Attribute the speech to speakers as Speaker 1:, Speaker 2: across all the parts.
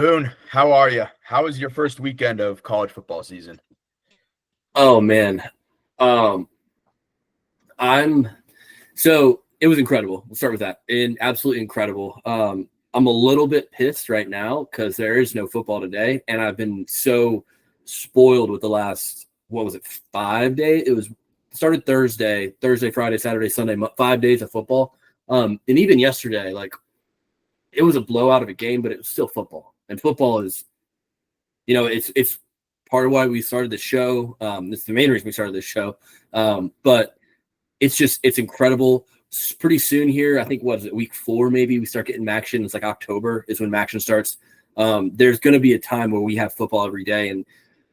Speaker 1: Boone, how are you? How was your first weekend of college football season?
Speaker 2: Oh man. Um I'm so it was incredible. We'll start with that. And absolutely incredible. I'm a little bit pissed right now because there is no football today. And I've been so spoiled with the last, what was it, 5 days? It was started Thursday, Friday, Saturday, Sunday, 5 days of football. And even yesterday, like it was a blowout of a game, but it was still football. And football is, it's part of why we started the show. It's the main reason we started this show. But it's incredible. Pretty soon here, I think, what is it, week 4 maybe, we start getting Maction. It's like October is when Maction starts. There's going to be a time where we have football every day.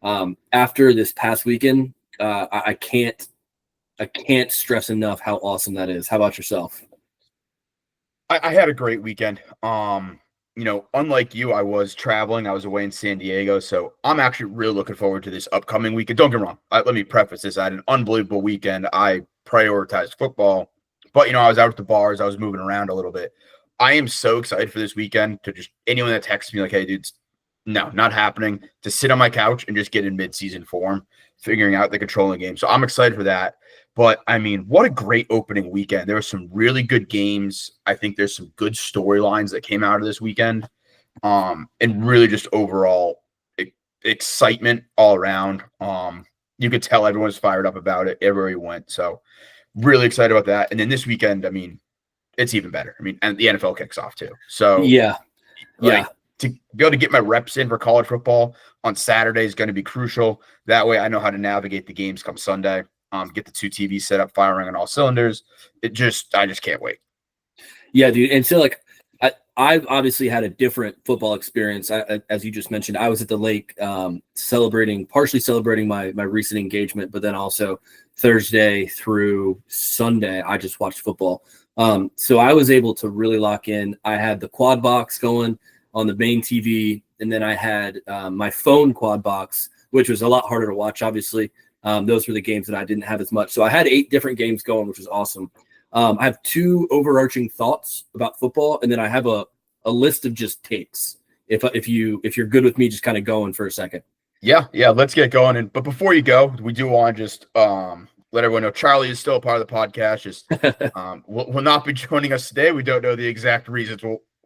Speaker 2: And after this past weekend, I can't stress enough how awesome that is. How about yourself?
Speaker 1: I had a great weekend. Unlike you, I was traveling. I was away in San Diego, so I'm actually really looking forward to this upcoming weekend. Don't get me wrong. Let me preface this. I had an unbelievable weekend. I prioritized football, but I was out at the bars. I was moving around a little bit. I am so excited for this weekend to just anyone that texts me like, "Hey, dude, no, not happening." To sit on my couch and just get in mid-season form, figuring out the controlling game. So I'm excited for that. But I mean, what a great opening weekend. There were some really good games. I think there's some good storylines that came out of this weekend. And really just overall excitement all around. You could tell everyone was fired up about it everywhere he went. So really excited about that. And then this weekend, I mean, it's even better. I mean, and the NFL kicks off too. So
Speaker 2: Yeah.
Speaker 1: to be able to get my reps in for college football on Saturday is going to be crucial. That way I know how to navigate the games come Sunday. Get the 2 TVs set up, firing on all cylinders. I just can't wait.
Speaker 2: Yeah, dude. And so, like, I've obviously had a different football experience. As you just mentioned, I was at the lake partially celebrating my recent engagement, but then also Thursday through Sunday, I just watched football. So I was able to really lock in. I had the quad box going on the main TV, and then I had my phone quad box, which was a lot harder to watch, obviously. Those were the games that I didn't have as much. So I had 8 different games going, which was awesome. I have 2 overarching thoughts about football, and then I have a list of just takes. If you're good with me, just kind of going for a second.
Speaker 1: Yeah, let's get going. But before you go, we do want to just let everyone know Charlie is still a part of the podcast. Just will not be joining us today. We don't know the exact reasons.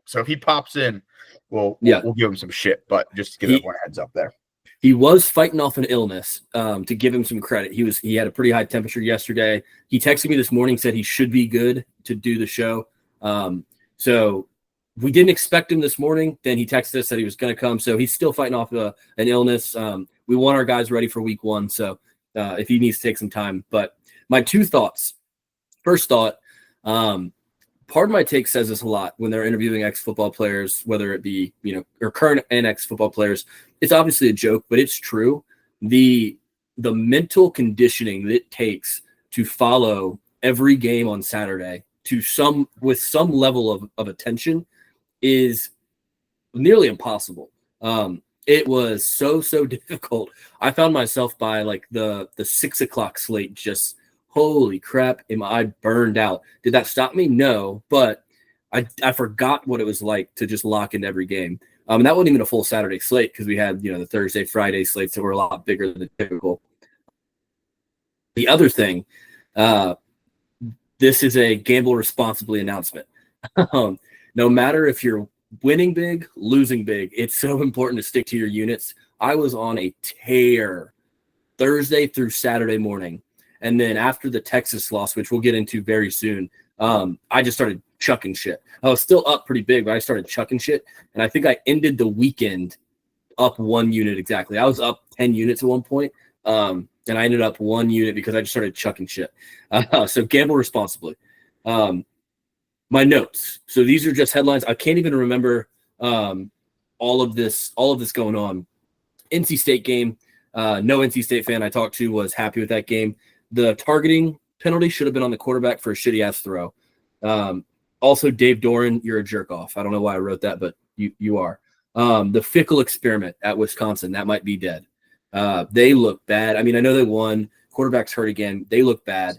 Speaker 1: So if he pops in, we'll give him some shit. But just to give everyone a heads up there.
Speaker 2: He was fighting off an illness, to give him some credit. He had a pretty high temperature yesterday. He texted me this morning, said he should be good to do the show. So we didn't expect him this morning. Then he texted us that he was going to come. So he's still fighting off an illness. We want our guys ready for week 1. So if he needs to take some time. But my 2 thoughts. First thought, part of my take says this a lot when they're interviewing ex-football players, whether it be, or current and ex-football players. It's obviously a joke, but it's true. The mental conditioning that it takes to follow every game on Saturday with some level of attention is nearly impossible. It was so difficult. I found myself by like the 6 o'clock slate just, holy crap, am I burned out? Did that stop me? No, but I forgot what it was like to just lock into every game. And that wasn't even a full Saturday slate because we had, the Thursday, Friday slates that were a lot bigger than typical. The other thing, this is a gamble responsibly announcement. No matter if you're winning big, losing big, it's so important to stick to your units. I was on a tear Thursday through Saturday morning. And then after the Texas loss, which we'll get into very soon, I just started chucking shit. I was still up pretty big, but I started chucking shit. And I think I ended the weekend up 1 unit exactly. I was up 10 units at one point, and I ended up 1 unit because I just started chucking shit. So gamble responsibly. My notes. So these are just headlines. I can't even remember all of this going on. NC State game. No NC State fan I talked to was happy with that game. The targeting penalty should have been on the quarterback for a shitty-ass throw. Also, Dave Doran, you're a jerk-off. I don't know why I wrote that, but you are. The Fickle experiment at Wisconsin, that might be dead. They look bad. I mean, I know they won. Quarterback's hurt again. They look bad.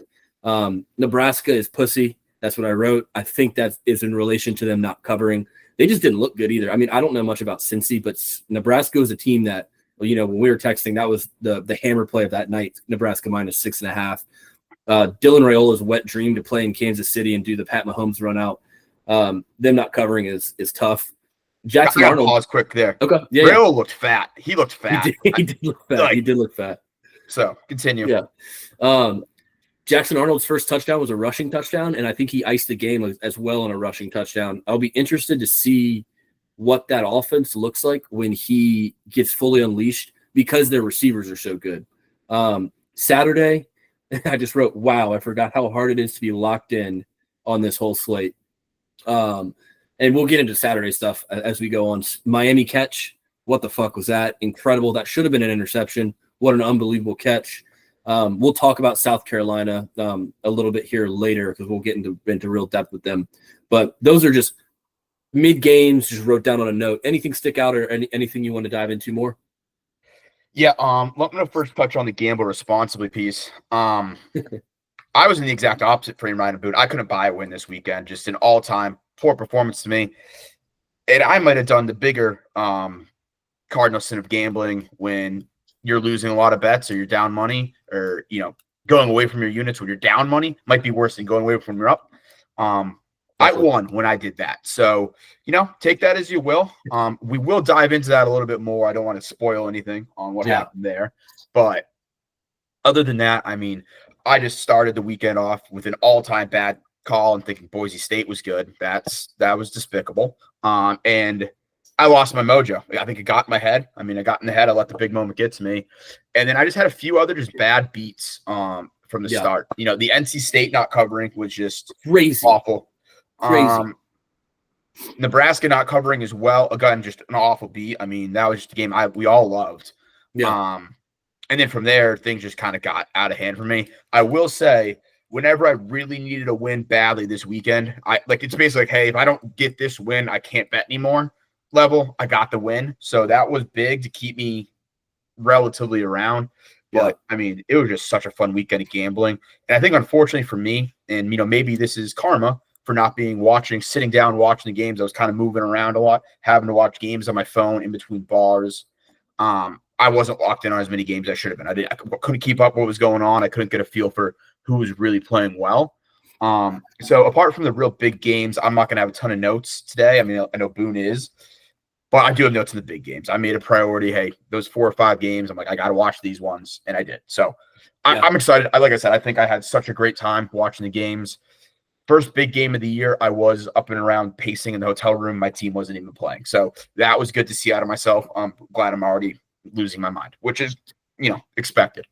Speaker 2: Nebraska is pussy. That's what I wrote. I think that is in relation to them not covering. They just didn't look good either. I mean, I don't know much about Cincy, but Nebraska was a team that, well, you know, when we were texting, that was the hammer play of that night. Nebraska -6.5. Dylan Raiola's wet dream to play in Kansas City and do the Pat Mahomes run out. Them not covering is tough. Jackson
Speaker 1: I
Speaker 2: Arnold.
Speaker 1: Pause quick there.
Speaker 2: Okay. Yeah.
Speaker 1: Raiola looked fat. He looked fat.
Speaker 2: He did look fat.
Speaker 1: Like,
Speaker 2: he did look fat.
Speaker 1: So continue.
Speaker 2: Yeah. Jackson Arnold's first touchdown was a rushing touchdown, and I think he iced the game as well on a rushing touchdown. I'll be interested to see what that offense looks like when he gets fully unleashed because their receivers are so good. Saturday, I just wrote, wow, I forgot how hard it is to be locked in on this whole slate. And we'll get into Saturday stuff as we go on. Miami catch, what the fuck was that? Incredible. That should have been an interception. What an unbelievable catch. We'll talk about South Carolina a little bit here later because we'll get into real depth with them. But those are just mid-games, just wrote down on a note. Anything stick out or anything you want to dive into more?
Speaker 1: Yeah, let me first touch on the gamble responsibly piece. I was in the exact opposite frame Ryan Boot. I couldn't buy a win this weekend. Just an all-time poor performance to me. And I might have done the bigger cardinal sin of gambling when you're losing a lot of bets or you're down money or, you know, going away from your units when you're down money might be worse than going away from your up. I won when I did that. So, you know, take that as you will. We will dive into that a little bit more. I don't want to spoil anything on what happened there. But other than that, I mean, I just started the weekend off with an all-time bad call and thinking Boise State was good. That was despicable. And I lost my mojo. I think it got in my head. I mean, I got in the head. I let the big moment get to me. And then I just had a few other just bad beats from the start. You know, the NC State not covering was just
Speaker 2: crazy.
Speaker 1: Awful.
Speaker 2: Crazy.
Speaker 1: Nebraska not covering as well. Again, just an awful beat. I mean, that was just a game we all loved.
Speaker 2: Yeah.
Speaker 1: And then from there, things just kind of got out of hand for me. I will say, whenever I really needed a win badly this weekend, it's basically like, hey, if I don't get this win, I can't bet anymore level. I got the win. So that was big to keep me relatively around. But I mean, it was just such a fun weekend of gambling. And I think unfortunately for me, and you know, maybe this is karma for not sitting down, watching the games. I was kind of moving around a lot, having to watch games on my phone in between bars. I wasn't locked in on as many games as I should have been. I couldn't keep up what was going on. I couldn't get a feel for who was really playing well. So apart from the real big games, I'm not going to have a ton of notes today. I mean, I know Boone is, but I do have notes in the big games. I made a priority. Hey, those 4 or 5 games, I'm like, I got to watch these ones. And I did. So I'm excited. Like I said, I think I had such a great time watching the games. First big game of the year, I was up and around pacing in the hotel room. My team wasn't even playing. So that was good to see out of myself. I'm glad I'm already losing my mind, which is, you know, expected.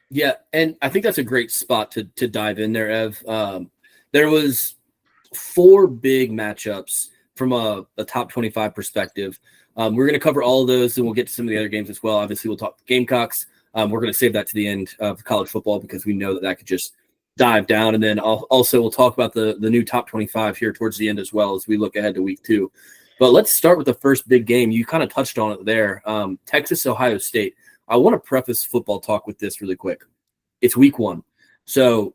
Speaker 2: Yeah, and I think that's a great spot to dive in there, Ev. There was 4 big matchups from a top 25 perspective. We're going to cover all of those, and we'll get to some of the other games as well. Obviously, we'll talk Gamecocks. We're going to save that to the end of college football because we know that could just dive down. And then also we'll talk about the new top 25 here towards the end as well as we look ahead to week 2. But let's start with the first big game. You kind of touched on it there. Texas, Ohio State. I want to preface football talk with this really quick. It's week 1. So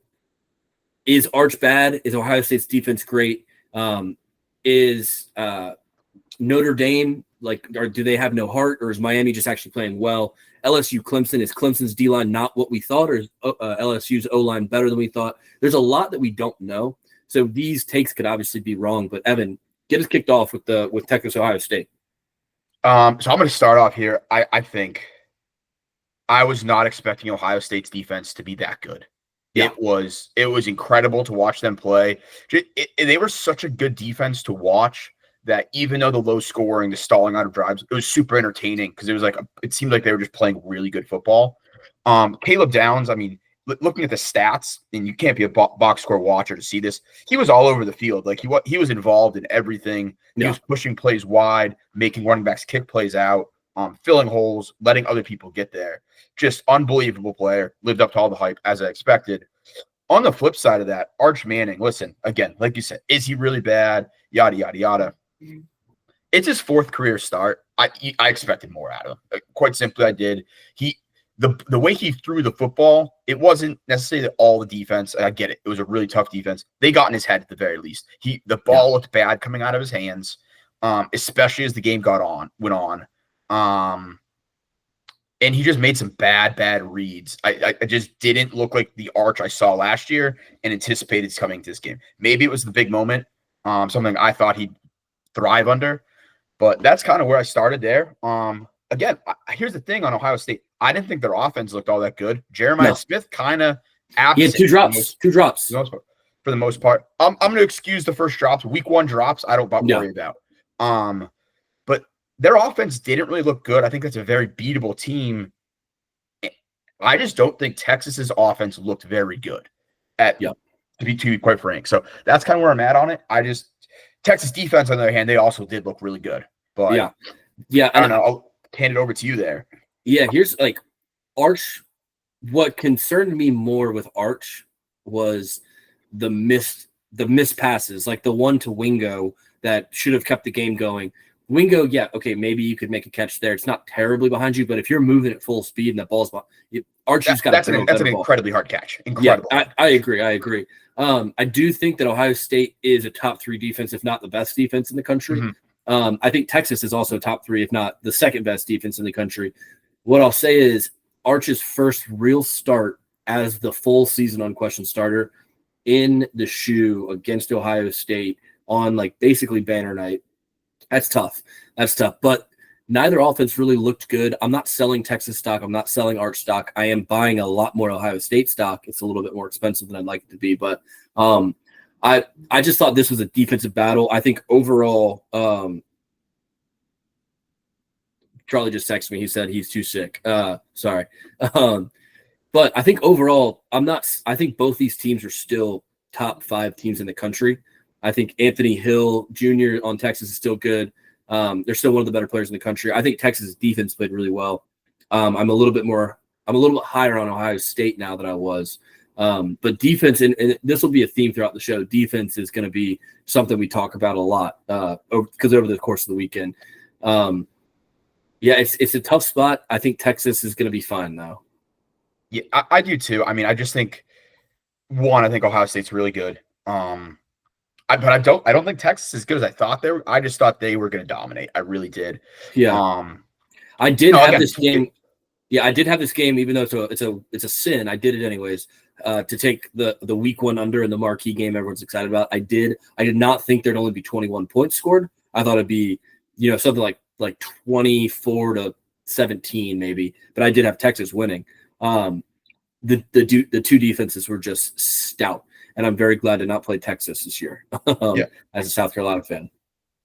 Speaker 2: is Arch bad? Is Ohio State's defense great? Is Notre Dame, or do they have no heart, or is Miami just actually playing well? LSU, Clemson, is Clemson's D-line not what we thought, or is LSU's O-line better than we thought? There's a lot that we don't know. So these takes could obviously be wrong. But Evan, get us kicked off with Texas, Ohio State.
Speaker 1: So I'm going to start off here. I think I was not expecting Ohio State's defense to be that good. Yeah. It was incredible to watch them play. They were such a good defense to watch that even though the low scoring, the stalling out of drives, it was super entertaining because it seemed like they were just playing really good football. Caleb Downs, I mean, looking at the stats, and you can't be a box score watcher to see this, he was all over the field. Like he was involved in everything. He was pushing plays wide, making running backs kick plays out, filling holes, letting other people get there. Just unbelievable player, lived up to all the hype as I expected. On the flip side of that, Arch Manning, listen, again, like you said, is he really bad? Yada, yada, yada. It's his 4th career start. I expected more out of him. Quite simply, I did. the way he threw the football, it wasn't necessarily all the defense. I get it. It was a really tough defense. They got in his head at the very least. The ball looked bad coming out of his hands, especially as the game went on. And he just made some bad reads. I just didn't look like the Arch I saw last year and anticipated coming to this game. Maybe it was the big moment, something I thought he'd thrive under, but that's kind of where I started there. Again, here's the thing on Ohio State. I didn't think their offense looked all that good. Jeremiah Smith kind of
Speaker 2: absent. He had two drops.
Speaker 1: For the most part. I'm going to excuse the first drops. Week 1 drops, I don't worry about. But their offense didn't really look good. I think that's a very beatable team. I just don't think Texas's offense looked very good to be quite frank. So that's kind of where I'm at on it. Texas defense, on the other hand, they also did look really good. But
Speaker 2: yeah.
Speaker 1: I don't know. I'll hand it over to you there.
Speaker 2: Yeah, here's Arch. What concerned me more with Arch was the missed passes, like the one to Wingo that should have kept the game going. Wingo, maybe you could make a catch there. It's not terribly behind you, but if you're moving at full speed and the ball's Archie's got
Speaker 1: that's an incredibly hard catch. Incredible.
Speaker 2: Yeah, I agree. I do think that Ohio State is a top 3 defense, if not the best defense in the country. Mm-hmm. I think Texas is also top 3, if not the second best defense in the country. What I'll say is Arch's first real start as the full season unquestioned starter in the shoe against Ohio State on basically banner night. That's tough. But neither offense really looked good. I'm not selling Texas stock. I'm not selling Arch stock. I am buying a lot more Ohio State stock. It's a little bit more expensive than I'd like it to be. But I just thought this was a defensive battle. I think overall, Charlie just texted me. He said he's too sick. Sorry. But I think overall, I think both these teams are still top 5 teams in the country. I think Anthony Hill Jr. on Texas is still good. They're still one of the better players in the country. I think Texas' defense played really well. I'm a little bit higher on Ohio State now than I was. But defense, and this will be a theme throughout the show, defense is going to be something we talk about a lot because over the course of the weekend. It's a tough spot. I think Texas is going to be fine, though.
Speaker 1: Yeah, I do too. I mean, I just think, I think Ohio State's really good. But I don't think Texas is as good as I thought they were. I just thought they were going to dominate. I really did.
Speaker 2: Yeah. I did have this game. Yeah, I did have this game, even though it's a sin. I did it anyways. To take the week 1 under in the marquee game everyone's excited about. I did not think there'd only be 21 points scored. I thought it'd be, something like 24-17 maybe. But I did have Texas winning. The two defenses were just stout. And I'm very glad to not play Texas this year as a South Carolina fan.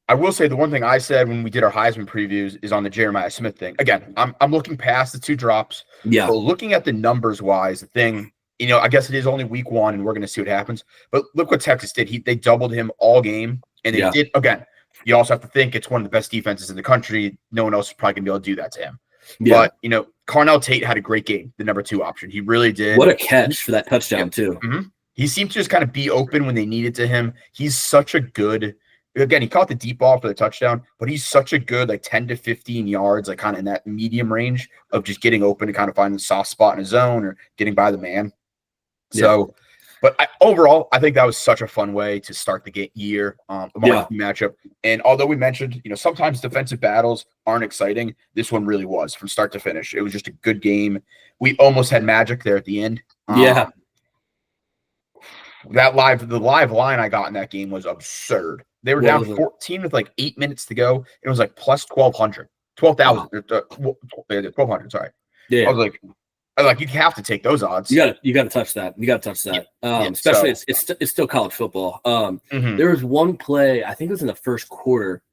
Speaker 1: I will say the one thing I said when we did our Heisman previews is on the Jeremiah Smith thing. Again, I'm looking past the 2 drops.
Speaker 2: Yeah.
Speaker 1: But looking at the numbers wise, the thing, I guess it is only week 1 and we're going to see what happens. But look what Texas did. They doubled him all game. And they did, again, you also have to think it's one of the best defenses in the country. No one else is probably going to be able to do that to him. Yeah. But, Carnell Tate had a great game, the number 2 option. He really did.
Speaker 2: What a catch for that touchdown, too.
Speaker 1: Mm-hmm. He seemed to just kind of be open when they needed to him. He's such a good – again, he caught the deep ball for the touchdown, but he's such a good 10 to 15 yards, kind of in that medium range of just getting open and kind of finding the soft spot in his zone or getting by the man. So, but overall, I think that was such a fun way to start the year, the marquee matchup. And although we mentioned, sometimes defensive battles aren't exciting, this one really was from start to finish. It was just a good game. We almost had magic there at the end. The live line I got in that game was absurd. They were down 14 with 8 minutes to go. It was plus 1,200, 12,000, 1,200. Sorry.
Speaker 2: Yeah.
Speaker 1: I was like, you have to take those odds.
Speaker 2: You got to touch that. Especially it's still college football. There was one play, I think it was in the first quarter,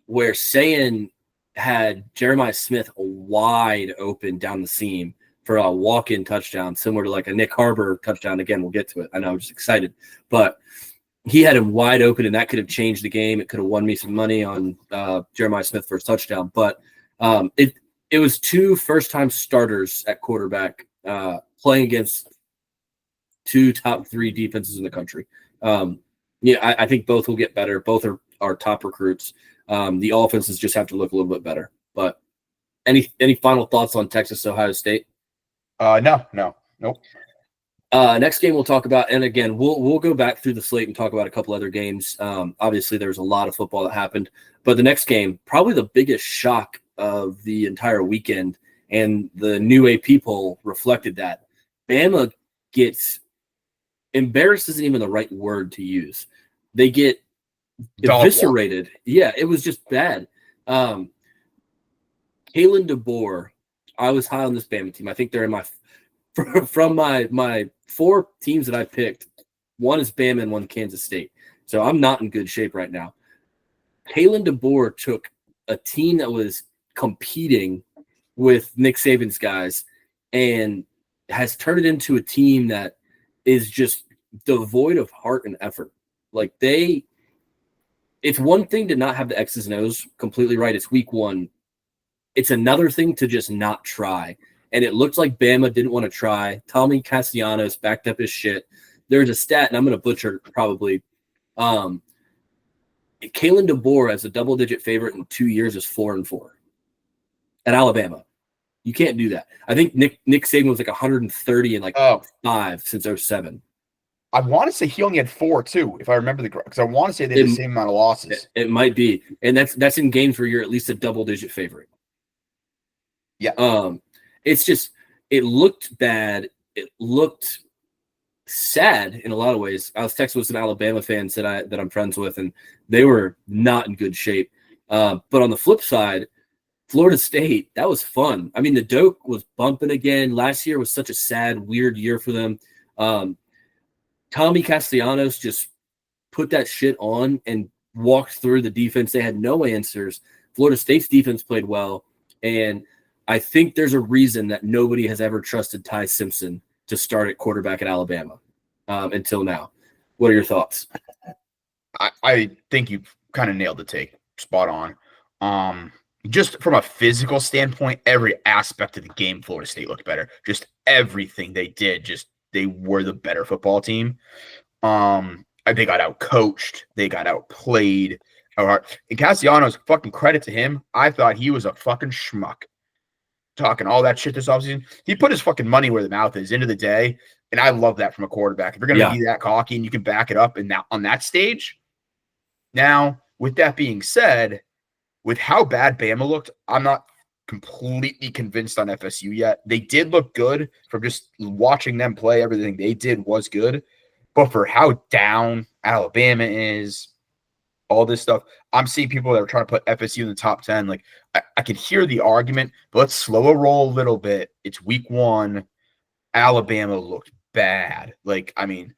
Speaker 2: where Sayin had Jeremiah Smith wide open down the seam for a walk-in touchdown, similar to a Nick Harbor touchdown. Again, we'll get to it. I know I'm just excited. But he had him wide open, and that could have changed the game. It could have won me some money on Jeremiah Smith for his touchdown. But it was 2 first-time starters at quarterback playing against 2 top 3 defenses in the country. I think both will get better. Both are top recruits. The offenses just have to look a little bit better. But Any final thoughts on Texas Ohio State?
Speaker 1: Nope.
Speaker 2: Next game we'll talk about, and again we'll go back through the slate and talk about a couple other games. Obviously, there's a lot of football that happened, but the next game, probably the biggest shock of the entire weekend, and the new AP poll reflected that. Bama gets embarrassed isn't even the right word to use. They get eviscerated. Yeah, it was just bad. Kalen DeBoer, I was high on this Bama team. I think they're in my from my 4 teams that I picked. One is Bama and one Kansas State. So I'm not in good shape right now. Kalen DeBoer took a team that was competing with Nick Saban's guys and has turned it into a team that is just devoid of heart and effort. Like it's one thing to not have the X's and O's completely right. It's week 1. It's another thing to just not try. And it looked like Bama didn't want to try. Tommy Castellanos backed up his shit. There's a stat, and I'm going to butcher it probably. Kalen DeBoer as a double-digit favorite in 2 years is 4-4 at Alabama. You can't do that. I think Nick Saban was like 130 and 5 since 2007.
Speaker 1: I want to say he only had 4 too, if I remember because I want to say they had the same amount of losses.
Speaker 2: It might be, and that's in games where you're at least a double-digit favorite.
Speaker 1: Yeah.
Speaker 2: It's just it looked bad. It looked sad in a lot of ways. I was texting with some Alabama fans that I'm friends with, and they were not in good shape. But on the flip side, Florida State, that was fun. I mean, the Doak was bumping again. Last year was such a sad, weird year for them. Tommy Castellanos just put that shit on and walked through the defense. They had no answers. Florida State's defense played well, and I think there's a reason that nobody has ever trusted Ty Simpson to start at quarterback at Alabama until now. What are your thoughts?
Speaker 1: I think you kind of nailed the take. Spot on. Just from a physical standpoint, every aspect of the game, Florida State looked better. Just everything they did, they were the better football team. They got out-coached. They got outplayed. And Castellanos, fucking credit to him. I thought he was a fucking schmuck. Talking all that shit this offseason. He put his fucking money where the mouth is, end of the day. And I love that from a quarterback. If you're going to be that cocky and you can back it up on that stage. Now, with that being said, with how bad Bama looked, I'm not completely convinced on FSU yet. They did look good from just watching them play. Everything they did was good. But for how down Alabama is, all this stuff, I'm seeing people that are trying to put FSU in the top 10. Like, I can hear the argument, but let's slow a roll a little bit. It's week 1. Alabama looked bad. Like, I mean,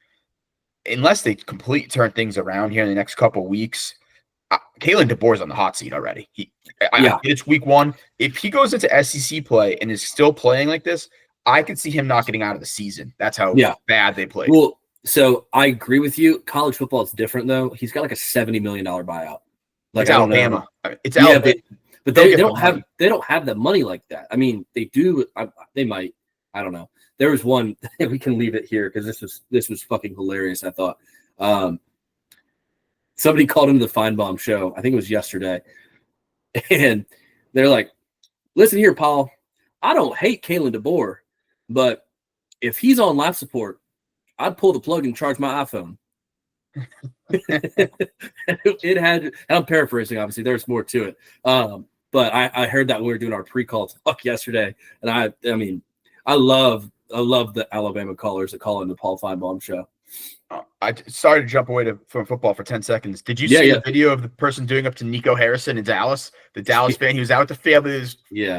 Speaker 1: unless they completely turn things around here in the next couple of weeks, Kalen DeBoer's on the hot seat already. It's week 1. If he goes into SEC play and is still playing like this, I could see him not getting out of the season. That's how bad they played.
Speaker 2: Well, so I agree with you. College football is different, though. He's got like a $70 million buyout. Like,
Speaker 1: it's Alabama. It's Alabama.
Speaker 2: But they don't have the money like that. I mean, they do. They might. I don't know. There was one. We can leave it here because this was fucking hilarious. I thought. Somebody called into the Feinbaum show. I think it was yesterday, and they're like, "Listen here, Paul. I don't hate Kalen DeBoer, but if he's on life support, I'd pull the plug and charge my iPhone." It had, and I'm paraphrasing, obviously, there's more to it. But I heard that when we were doing our pre-call talk yesterday, and I mean, I love the Alabama callers that call in the Paul Feinbaum show.
Speaker 1: I started to jump away from football for 10 seconds. Did you see the video of the person doing up to Nico Harrison in Dallas? The Dallas fan, he was out with the family.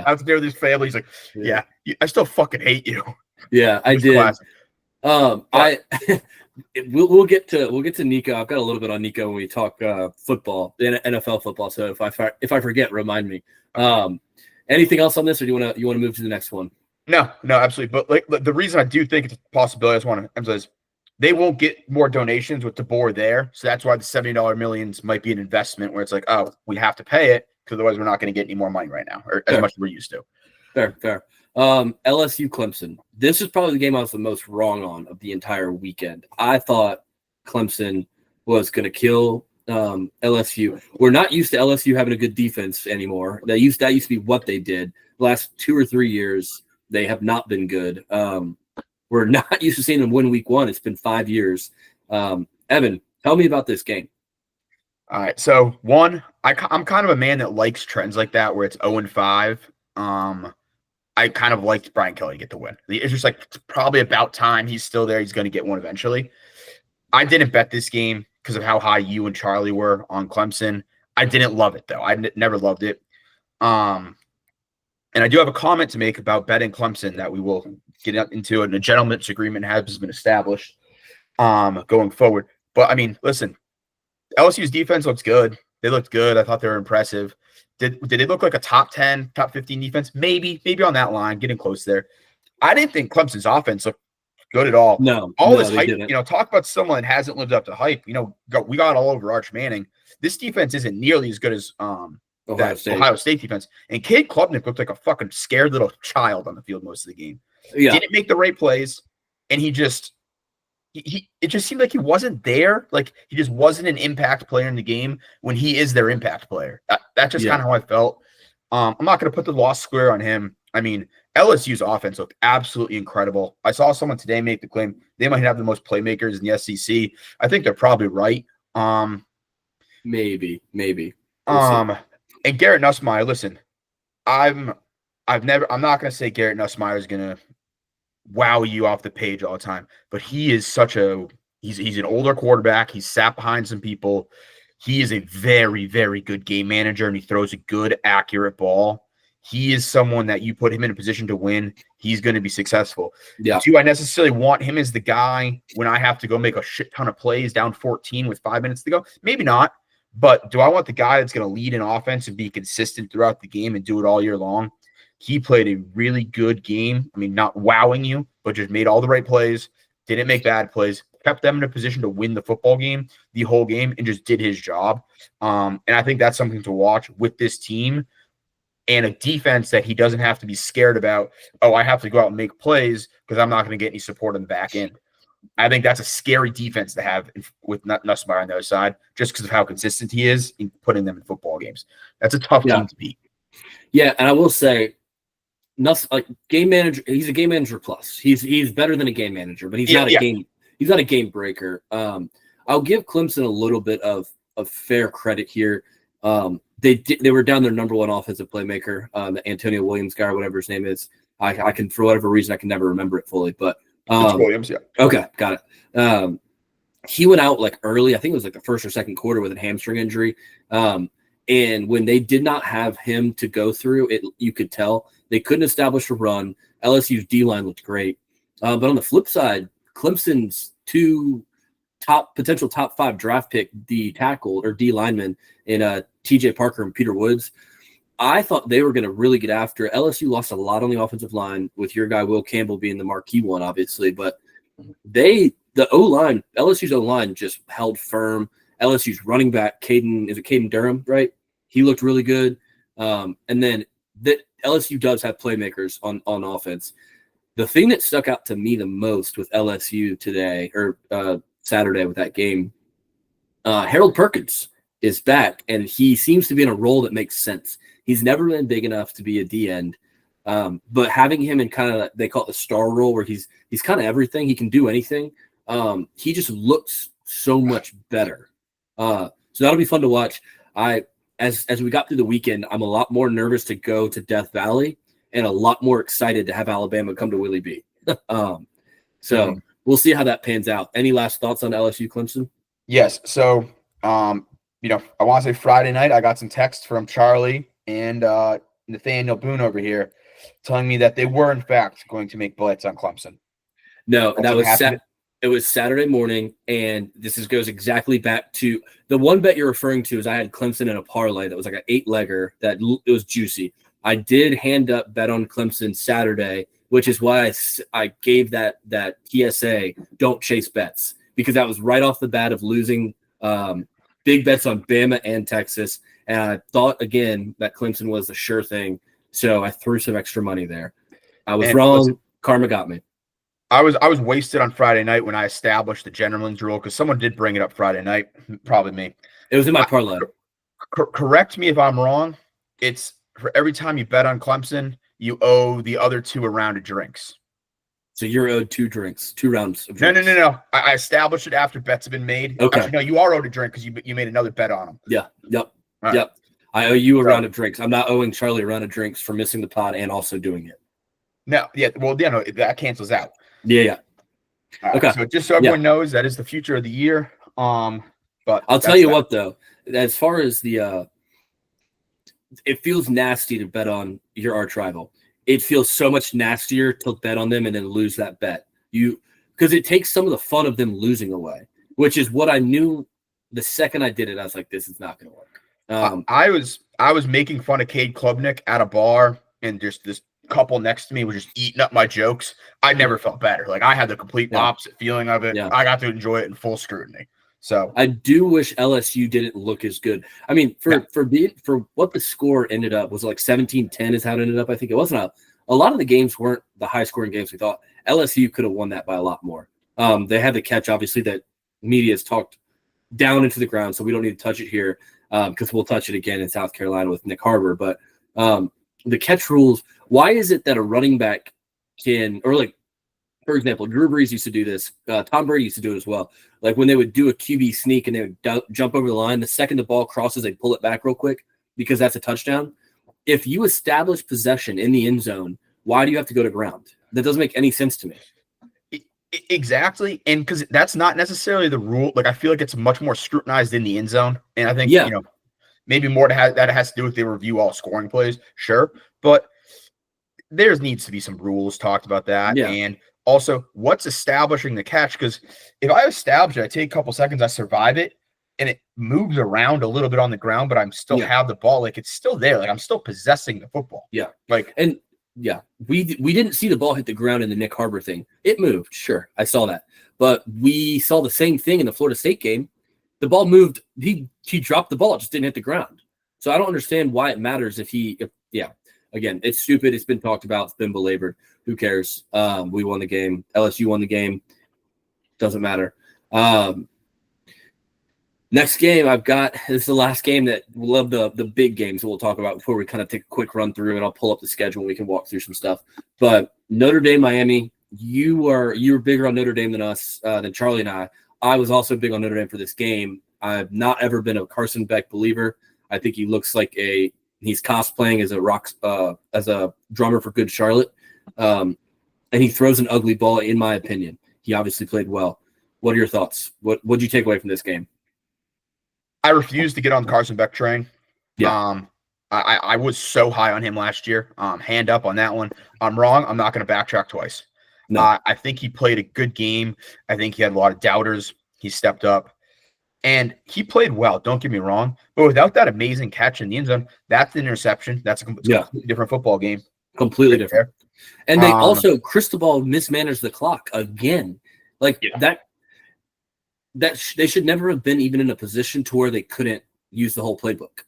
Speaker 1: Out there with his family. He's like, I still fucking hate you.
Speaker 2: Yeah, I did. Classic. We'll get to Nico. I've got a little bit on Nico when we talk football, NFL football. So if I forget, remind me. Anything else on this, or do you want to move to the next one?
Speaker 1: No, absolutely. But the reason I do think it's a possibility, I just want to emphasize, they won't get more donations with DeBoer there. So that's why the $70 millions might be an investment where it's like, oh, we have to pay it because otherwise we're not going to get any more money right now, or as much as we're used to.
Speaker 2: Fair. LSU Clemson. This is probably the game I was the most wrong on of the entire weekend. I thought Clemson was going to kill LSU. We're not used to LSU having a good defense anymore. That used to be what they did. The last 2 or 3 years, they have not been good. We're not used to seeing them win week 1. It's been 5 years. Evan, tell me about this game.
Speaker 1: All right. So one, I'm kind of a man that likes trends like that where it's 0-5. I kind of liked Brian Kelly to get the win. It's just like, it's probably about time. He's still there. He's going to get one eventually. I didn't bet this game because of how high you and Charlie were on Clemson. I didn't love it though. Never loved it. And I do have a comment to make about betting Clemson that we will get into, and a gentleman's agreement has been established going forward. But I mean, listen, LSU's defense looks good. They looked good. I thought they were impressive. Did they look like a top 10, top 15 defense? Maybe on that line, getting close there. I didn't think Clemson's offense looked good at all.
Speaker 2: No,
Speaker 1: this hype, talk about someone that hasn't lived up to hype. We got all over Arch Manning. This defense isn't nearly as good as Ohio State defense. And Cade Klubnik looked like a fucking scared little child on the field most of the game.
Speaker 2: Yeah.
Speaker 1: Didn't make the right plays, and it just seemed like he wasn't there. Like he just wasn't an impact player in the game when he is their impact player. That's just kind of how I felt. I'm not going to put the loss square on him. I mean, LSU's offense looked absolutely incredible. I saw someone today make the claim they might have the most playmakers in the SEC. I think they're probably right.
Speaker 2: Maybe.
Speaker 1: And Garrett Nussmeier, listen, I'm not going to say Garrett Nussmeier is going to wow you off the page all the time, but he is he's an older quarterback. He's sat behind some people. He is a very, very good game manager, and he throws a good, accurate ball. He is someone that you put him in a position to win, he's going to be successful.
Speaker 2: Yeah.
Speaker 1: Do I necessarily want him as the guy when I have to go make a shit ton of plays down 14 with 5 minutes to go? Maybe not. But do I want the guy that's going to lead an offense and be consistent throughout the game and do it all year long? He played a really good game. I mean, not wowing you, but just made all the right plays, didn't make bad plays, kept them in a position to win the football game, the whole game, and just did his job. And I think that's something to watch with this team and a defense that he doesn't have to be scared about, I have to go out and make plays because I'm not going to get any support on the back end. I think that's a scary defense to have with Nussmeier on the other side, just because of how consistent he is in putting them in football games. That's a tough team to beat.
Speaker 2: Yeah, and I will say, game manager. He's a game manager plus. He's better than a game manager, but he's not a game. He's not a game breaker. I'll give Clemson a little bit of fair credit here. They were down their number one offensive playmaker, the Antonio Williams guy, or whatever his name is. I can, for whatever reason, I can never remember it fully, but
Speaker 1: Williams, yeah.
Speaker 2: Okay, got it. He went out early. I think it was the first or second quarter with a hamstring injury. And when they did not have him to go through it, you could tell they couldn't establish a run. LSU's D-line looked great. But on the flip side, Clemson's two potential top 5 draft pick, D tackle or D lineman in TJ Parker and Peter Woods, I thought they were going to really get after it. LSU lost a lot on the offensive line, with your guy Will Campbell being the marquee one, obviously. But the O-line, LSU's O-line just held firm. LSU's running back, Caden Durham, right? He looked really good. And then LSU does have playmakers on offense. The thing that stuck out to me the most with LSU today, or Saturday with that game, Harold Perkins is back, and he seems to be in a role that makes sense. He's never been big enough to be a D end, but having him in kind of, they call it the star role, where he's kind of everything. He can do anything. He just looks so much better. So that'll be fun to watch. As we got through the weekend, I'm a lot more nervous to go to Death Valley and a lot more excited to have Alabama come to Willie B. So we'll see how that pans out. Any last thoughts on LSU Clemson?
Speaker 1: Yes. So, I want to say Friday night, I got some texts from Charlie and Nathaniel Boone over here telling me that they were, in fact, going to make blitz on Clemson.
Speaker 2: No, that was it was Saturday morning, and this goes exactly back to the one bet you're referring to. Is I had Clemson in a parlay that was like an 8-legger that it was juicy. I did hand up bet on Clemson Saturday, which is why I gave that PSA, don't chase bets, because that was right off the bat of losing big bets on Bama and Texas. And I thought, again, that Clemson was the sure thing. So I threw some extra money there. I was wrong. Karma got me.
Speaker 1: I was wasted on Friday night when I established the gentleman's rule, because someone did bring it up Friday night, probably me.
Speaker 2: It was in my parlay.
Speaker 1: Correct me if I'm wrong. It's for every time you bet on Clemson, you owe the other two a round of drinks.
Speaker 2: So you're owed 2 drinks, 2 rounds of
Speaker 1: No.
Speaker 2: drinks.
Speaker 1: I established it after bets have been made.
Speaker 2: Okay.
Speaker 1: Actually, no, you are owed a drink because you made another bet on them.
Speaker 2: Yeah. Yep.
Speaker 1: All
Speaker 2: Yep. I owe you a round of drinks. I'm not owing Charlie a round of drinks for missing the pod and also doing it.
Speaker 1: No, yeah, well, yeah, no, that cancels out.
Speaker 2: Yeah. Okay.
Speaker 1: So just so everyone knows, that is the future of the year. But
Speaker 2: I'll tell you what, though, as far as the it feels nasty to bet on your arch rival. It feels so much nastier to bet on them and then lose that bet. Because it takes some of the fun of them losing away, which is what I knew the second I did it. I was like, this is not going to work.
Speaker 1: I was making fun of Cade Klubnik at a bar, and just this couple next to me was just eating up my jokes. I never felt better. Like, I had the complete opposite feeling of it.
Speaker 2: Yeah.
Speaker 1: I got to enjoy it in full scrutiny. So
Speaker 2: I do wish LSU didn't look as good. I mean, for what the score ended up was like 17-10 is how it ended up. I think it wasn't a lot of the games weren't the high scoring games we thought. LSU could have won that by a lot more. They had the catch, obviously, that media has talked down into the ground, so we don't need to touch it here because we'll touch it again in South Carolina with Nick Harbor. But the catch rules, why is it that a running back can, or like, for example, Drew Brees used to do this. Tom Brady used to do it as well. Like when they would do a QB sneak and they would jump over the line, the second the ball crosses, they pull it back real quick because that's a touchdown. If you establish possession in the end zone, why do you have to go to ground? That doesn't make any sense to me.
Speaker 1: Exactly. And because that's not necessarily the rule. Like, I feel like it's much more scrutinized in the end zone. And I think, maybe more that has to do with they review all scoring plays. Sure. But there needs to be some rules talked about that.
Speaker 2: Yeah.
Speaker 1: And also, what's establishing the catch? Because if I establish it, I take a couple seconds, I survive it, and it moves around a little bit on the ground, but I'm still have the ball. Like, it's still there. Like, I'm still possessing the football.
Speaker 2: Yeah.
Speaker 1: Like,
Speaker 2: and yeah, we didn't see the ball hit the ground in the Nick Harbor thing. It moved. Sure. I saw that. But we saw the same thing in the Florida State game. The ball moved. He dropped the ball. It just didn't hit the ground. So I don't understand why it matters if again, it's stupid. It's been talked about. It's been belabored. Who cares? We won the game. LSU won the game. Doesn't matter. Next game I've got, this is the last game that we'll love the big games that we'll talk about before we kind of take a quick run through, and I'll pull up the schedule and we can walk through some stuff. But Notre Dame, Miami, you were bigger on Notre Dame than us, than Charlie and I. I was also big on Notre Dame for this game. I've not ever been a Carson Beck believer. I think he looks like he's cosplaying as a drummer for Good Charlotte. And he throws an ugly ball, in my opinion. He obviously played well. What are your thoughts? What'd you take away from this game?
Speaker 1: I refuse to get on the Carson Beck train.
Speaker 2: Yeah.
Speaker 1: I was so high on him last year. Hand up on that one. I'm wrong. I'm not going to backtrack twice.
Speaker 2: No.
Speaker 1: I think he played a good game. I think he had a lot of doubters. He stepped up. And he played well, don't get me wrong. But without that amazing catch in the end zone, that's an interception. That's a completely different football game.
Speaker 2: Completely different. And they also, Cristobal mismanaged the clock again. Like that they should never have been even in a position to where they couldn't use the whole playbook.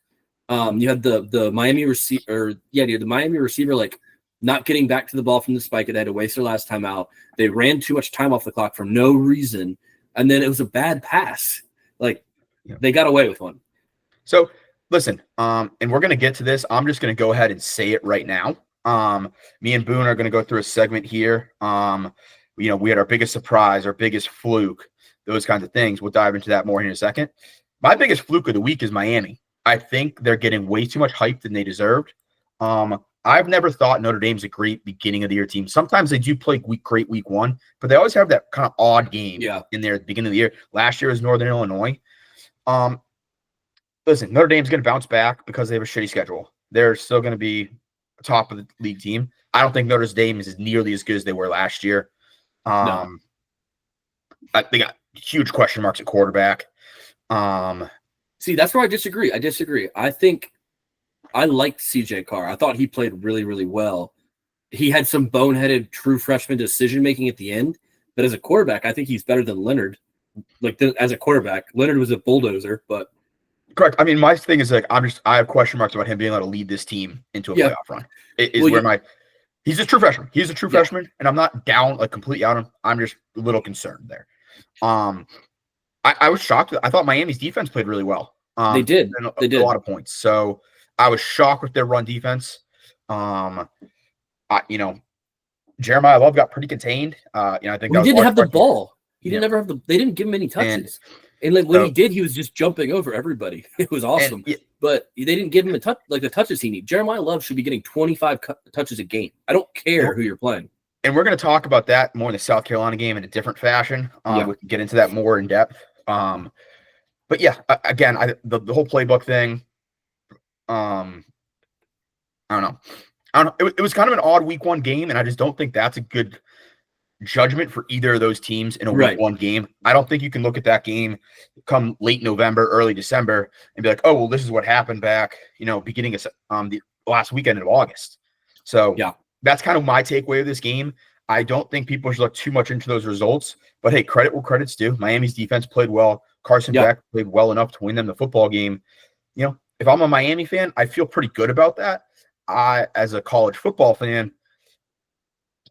Speaker 2: You had the Miami receiver, the Miami receiver like not getting back to the ball from the spike. They had to waste their last time out. They ran too much time off the clock for no reason. And then it was a bad pass. Like they got away with one. So
Speaker 1: listen, and we're going to get to this. I'm just going to go ahead and say it right now. Me and Boone are going to go through a segment here. We had our biggest surprise, our biggest fluke, those kinds of things. We'll dive into that more in a second. My biggest fluke of the week is Miami. I think they're getting way too much hype than they deserved. I've never thought Notre Dame's a great beginning of the year team. Sometimes they do play great week one, but they always have that kind of odd game in there at the beginning of the year. Last year was Northern Illinois. Listen, Notre Dame's going to bounce back because they have a shitty schedule. They're still going to be top of the league team. I don't think Notre Dame is nearly as good as they were last year. They got huge question marks at quarterback.
Speaker 2: See, that's where I disagree. I think I liked CJ Carr. I thought he played really, really well. He had some boneheaded true freshman decision-making at the end, but as a quarterback, I think he's better than Leonard. As a quarterback, Leonard was a bulldozer, but
Speaker 1: correct. I mean, my thing is I have question marks about him being able to lead this team into a playoff run. He's a true freshman. He's a true freshman, and I'm not down, completely out on him. I'm just a little concerned there. I was shocked. I thought Miami's defense played really well.
Speaker 2: They did.
Speaker 1: And
Speaker 2: They
Speaker 1: a
Speaker 2: did.
Speaker 1: lot of points. So I was shocked with their run defense. You know, Jeremiah Love got pretty contained. I think
Speaker 2: He
Speaker 1: that was
Speaker 2: didn't
Speaker 1: large
Speaker 2: have the
Speaker 1: part.
Speaker 2: ball. He
Speaker 1: Yeah.
Speaker 2: didn't ever have the. They didn't give him any
Speaker 1: And
Speaker 2: touches. And like when
Speaker 1: so,
Speaker 2: he did, he was just jumping over everybody. It was awesome.
Speaker 1: yeah,
Speaker 2: But they didn't give him the touches he needed. Jeremiah Love should be getting 25 touches a game. I don't care who you're playing.
Speaker 1: and we're going to talk about that more in the South Carolina game in a different fashion. We can get into that more in depth. But yeah, again, the whole playbook thing. I don't know. It was kind of an odd week one game, and I just don't think that's a good judgment for either of those teams in a week one game. I don't think you can look at that game come late November, early December, and be like, oh, well, this is what happened back, beginning of the last weekend of August. So that's kind of my takeaway of this game. I don't think people should look too much into those results, but hey, credit where credit's due. Miami's defense played well. Carson Beck played well enough to win them the football game. If I'm a Miami fan, I feel pretty good about that. As a college football fan,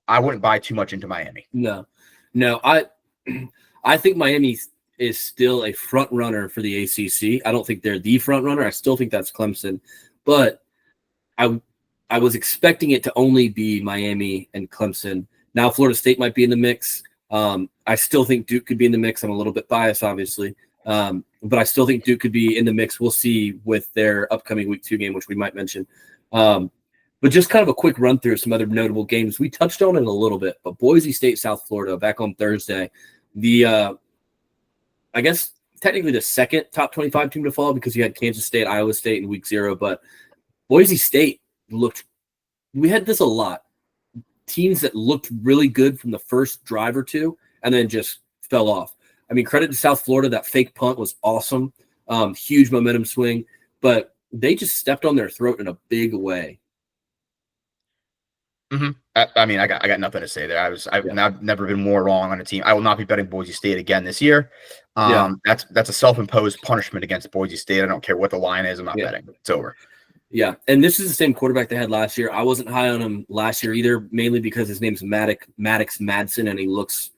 Speaker 1: I wouldn't buy too much into Miami.
Speaker 2: No, I think Miami is still a front runner for the ACC. I don't think they're the front runner. I still think that's Clemson, but I was expecting it to only be Miami and Clemson. Now Florida State might be in the mix. I still think Duke could be in the mix. I'm a little bit biased, obviously, but I still think Duke could be in the mix. We'll see with their upcoming week 2 game, which we might mention. But just kind of a quick run through some other notable games. We touched on it a little bit, but Boise State, South Florida, back on Thursday. I guess technically the second top 25 team to fall because you had Kansas State, Iowa State in week 0, but Boise State we had this a lot. Teams that looked really good from the first drive or two and then just fell off. I mean, credit to South Florida. That fake punt was awesome. Huge momentum swing, but they just stepped on their throat in a big way.
Speaker 1: Mm-hmm. I mean, I got nothing to say there. I've never been more wrong on a team. I will not be betting Boise State again this year. That's a self-imposed punishment against Boise State. I don't care what the line is. I'm not betting. It's over.
Speaker 2: Yeah, and this is the same quarterback they had last year. I wasn't high on him last year either, mainly because his name's Maddox Madsen, and he looks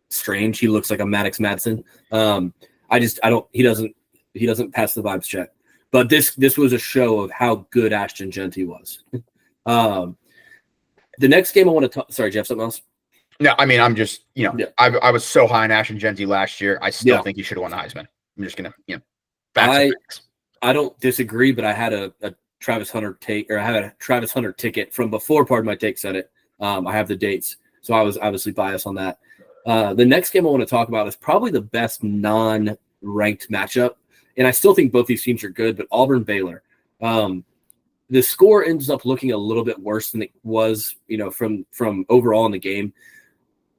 Speaker 2: strange. He looks like a Maddox Madsen. He doesn't pass the vibes check. But this was a show of how good Ashton Jeanty was. The next game I want to talk. Sorry, Jeff, something else?
Speaker 1: No, I mean, I'm just, I was so high on Ashton Jeanty last year. I still think he should have won the Heisman. I'm just going to, facts.
Speaker 2: I don't disagree, but I had a Travis Hunter ticket from before Pardon My Take said it. I have the dates, so I was obviously biased on that. The next game I want to talk about is probably the best non-ranked matchup, and I still think both these teams are good, but Auburn-Baylor. The score ends up looking a little bit worse than it was, from overall in the game.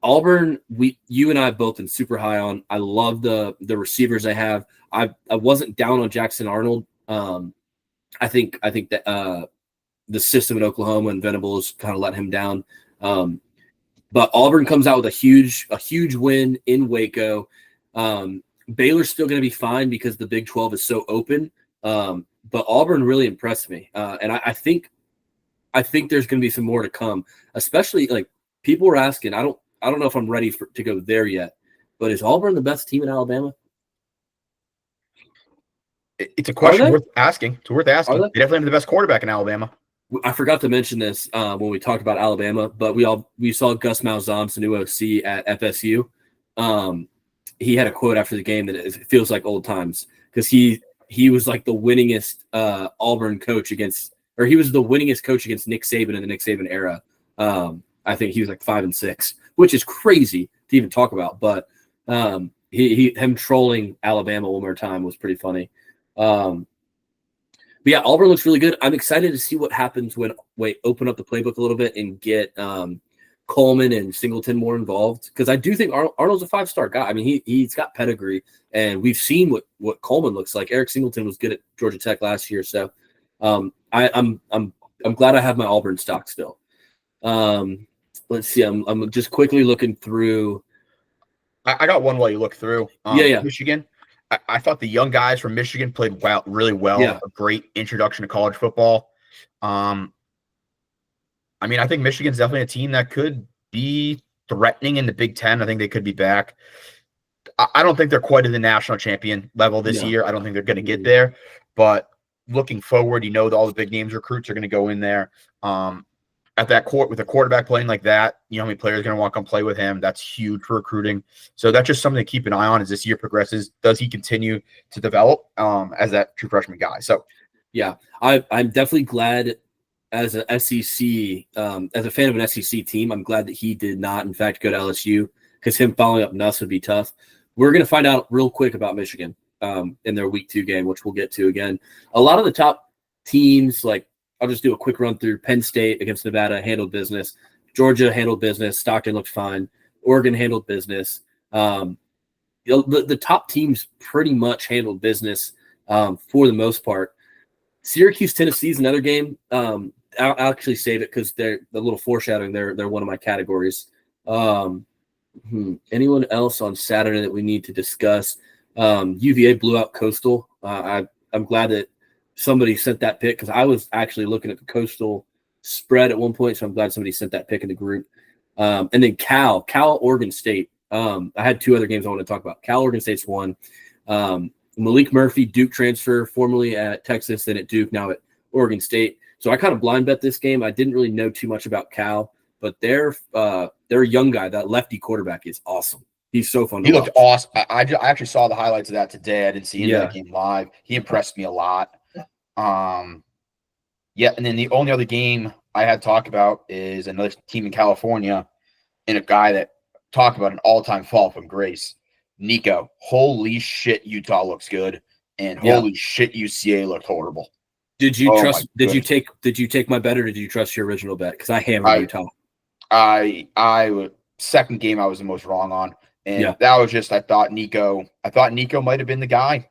Speaker 2: Auburn, you and I have both been super high on. I love the receivers they have. I wasn't down on Jackson Arnold. I think that the system in Oklahoma and Venables kind of let him down. But Auburn comes out with a huge win in Waco. Baylor's still going to be fine because the Big 12 is so open. But Auburn really impressed me, and I think there's going to be some more to come. Especially like people were asking. I don't know if I'm ready to go there yet. But is Auburn the best team in Alabama?
Speaker 1: It's a question worth asking. It's worth asking. They definitely have the best quarterback in Alabama.
Speaker 2: I forgot to mention this when we talked about Alabama, but we saw Gus Malzahn's new OC at FSU. He had a quote after the game that it feels like old times because he was like the winningest Auburn coach against Nick Saban in the Nick Saban era. I think he was like 5-6, which is crazy to even talk about. But him trolling Alabama one more time was pretty funny. But yeah, Auburn looks really good. I'm excited to see what happens when we open up the playbook a little bit and get Coleman and Singleton more involved, because I do think Arnold's a 5-star guy. I mean, he's got pedigree, and we've seen what Coleman looks like. Eric Singleton was good at Georgia Tech last year, so I'm glad I have my Auburn stock still. Let's see. I'm just quickly looking through.
Speaker 1: I got one while you look through. Michigan. I thought the young guys from Michigan played really well.
Speaker 2: Yeah.
Speaker 1: A great introduction to college football. I mean, I think Michigan's definitely a team that could be threatening in the Big Ten. I think they could be back. I don't think they're quite at the national champion level this
Speaker 2: No.
Speaker 1: year. I don't think they're going to get there. But looking forward, all the big names recruits are going to go in there. At that court with a quarterback playing like that, how many players are going to want to come play with him? That's huge for recruiting. So that's just something to keep an eye on as this year progresses. Does he continue to develop as that true freshman guy? So,
Speaker 2: yeah, I'm definitely glad as an SEC, as a fan of an SEC team, I'm glad that he did not, in fact, go to LSU, because him following up Nuss would be tough. We're going to find out real quick about Michigan in their week 2 game, which we'll get to again. A lot of the top teams, like, I'll just do a quick run through. Penn State against Nevada handled business. Georgia handled business. Stockton looked fine. Oregon handled business. The top teams pretty much handled business for the most part. Syracuse, Tennessee is another game. I'll actually save it because they're a little foreshadowing. They're one of my categories. Anyone else on Saturday that we need to discuss? UVA blew out Coastal. I'm glad that somebody sent that pick because I was actually looking at the Coastal spread at one point, so I'm glad somebody sent that pick in the group. And then Cal, Oregon State. I had 2 other games I want to talk about. Cal, Oregon State's one. Malik Murphy, Duke transfer, formerly at Texas, then at Duke, now at Oregon State. So I kind of blind bet this game. I didn't really know too much about Cal, but their young guy, that lefty quarterback, is awesome. He's so fun.
Speaker 1: He looked awesome. I actually saw the highlights of that today. I didn't see that game live. He impressed me a lot. And then the only other game I had to talk about is another team in California and a guy that talked about an all-time fall from grace, Nico. Holy shit, Utah looks good, and holy shit, UCA looked horrible.
Speaker 2: Did you trust? Did you take my bet, or did you trust your original bet? Because I hammered Utah.
Speaker 1: I second game I was the most wrong on, and that was just I thought Nico might have been the guy,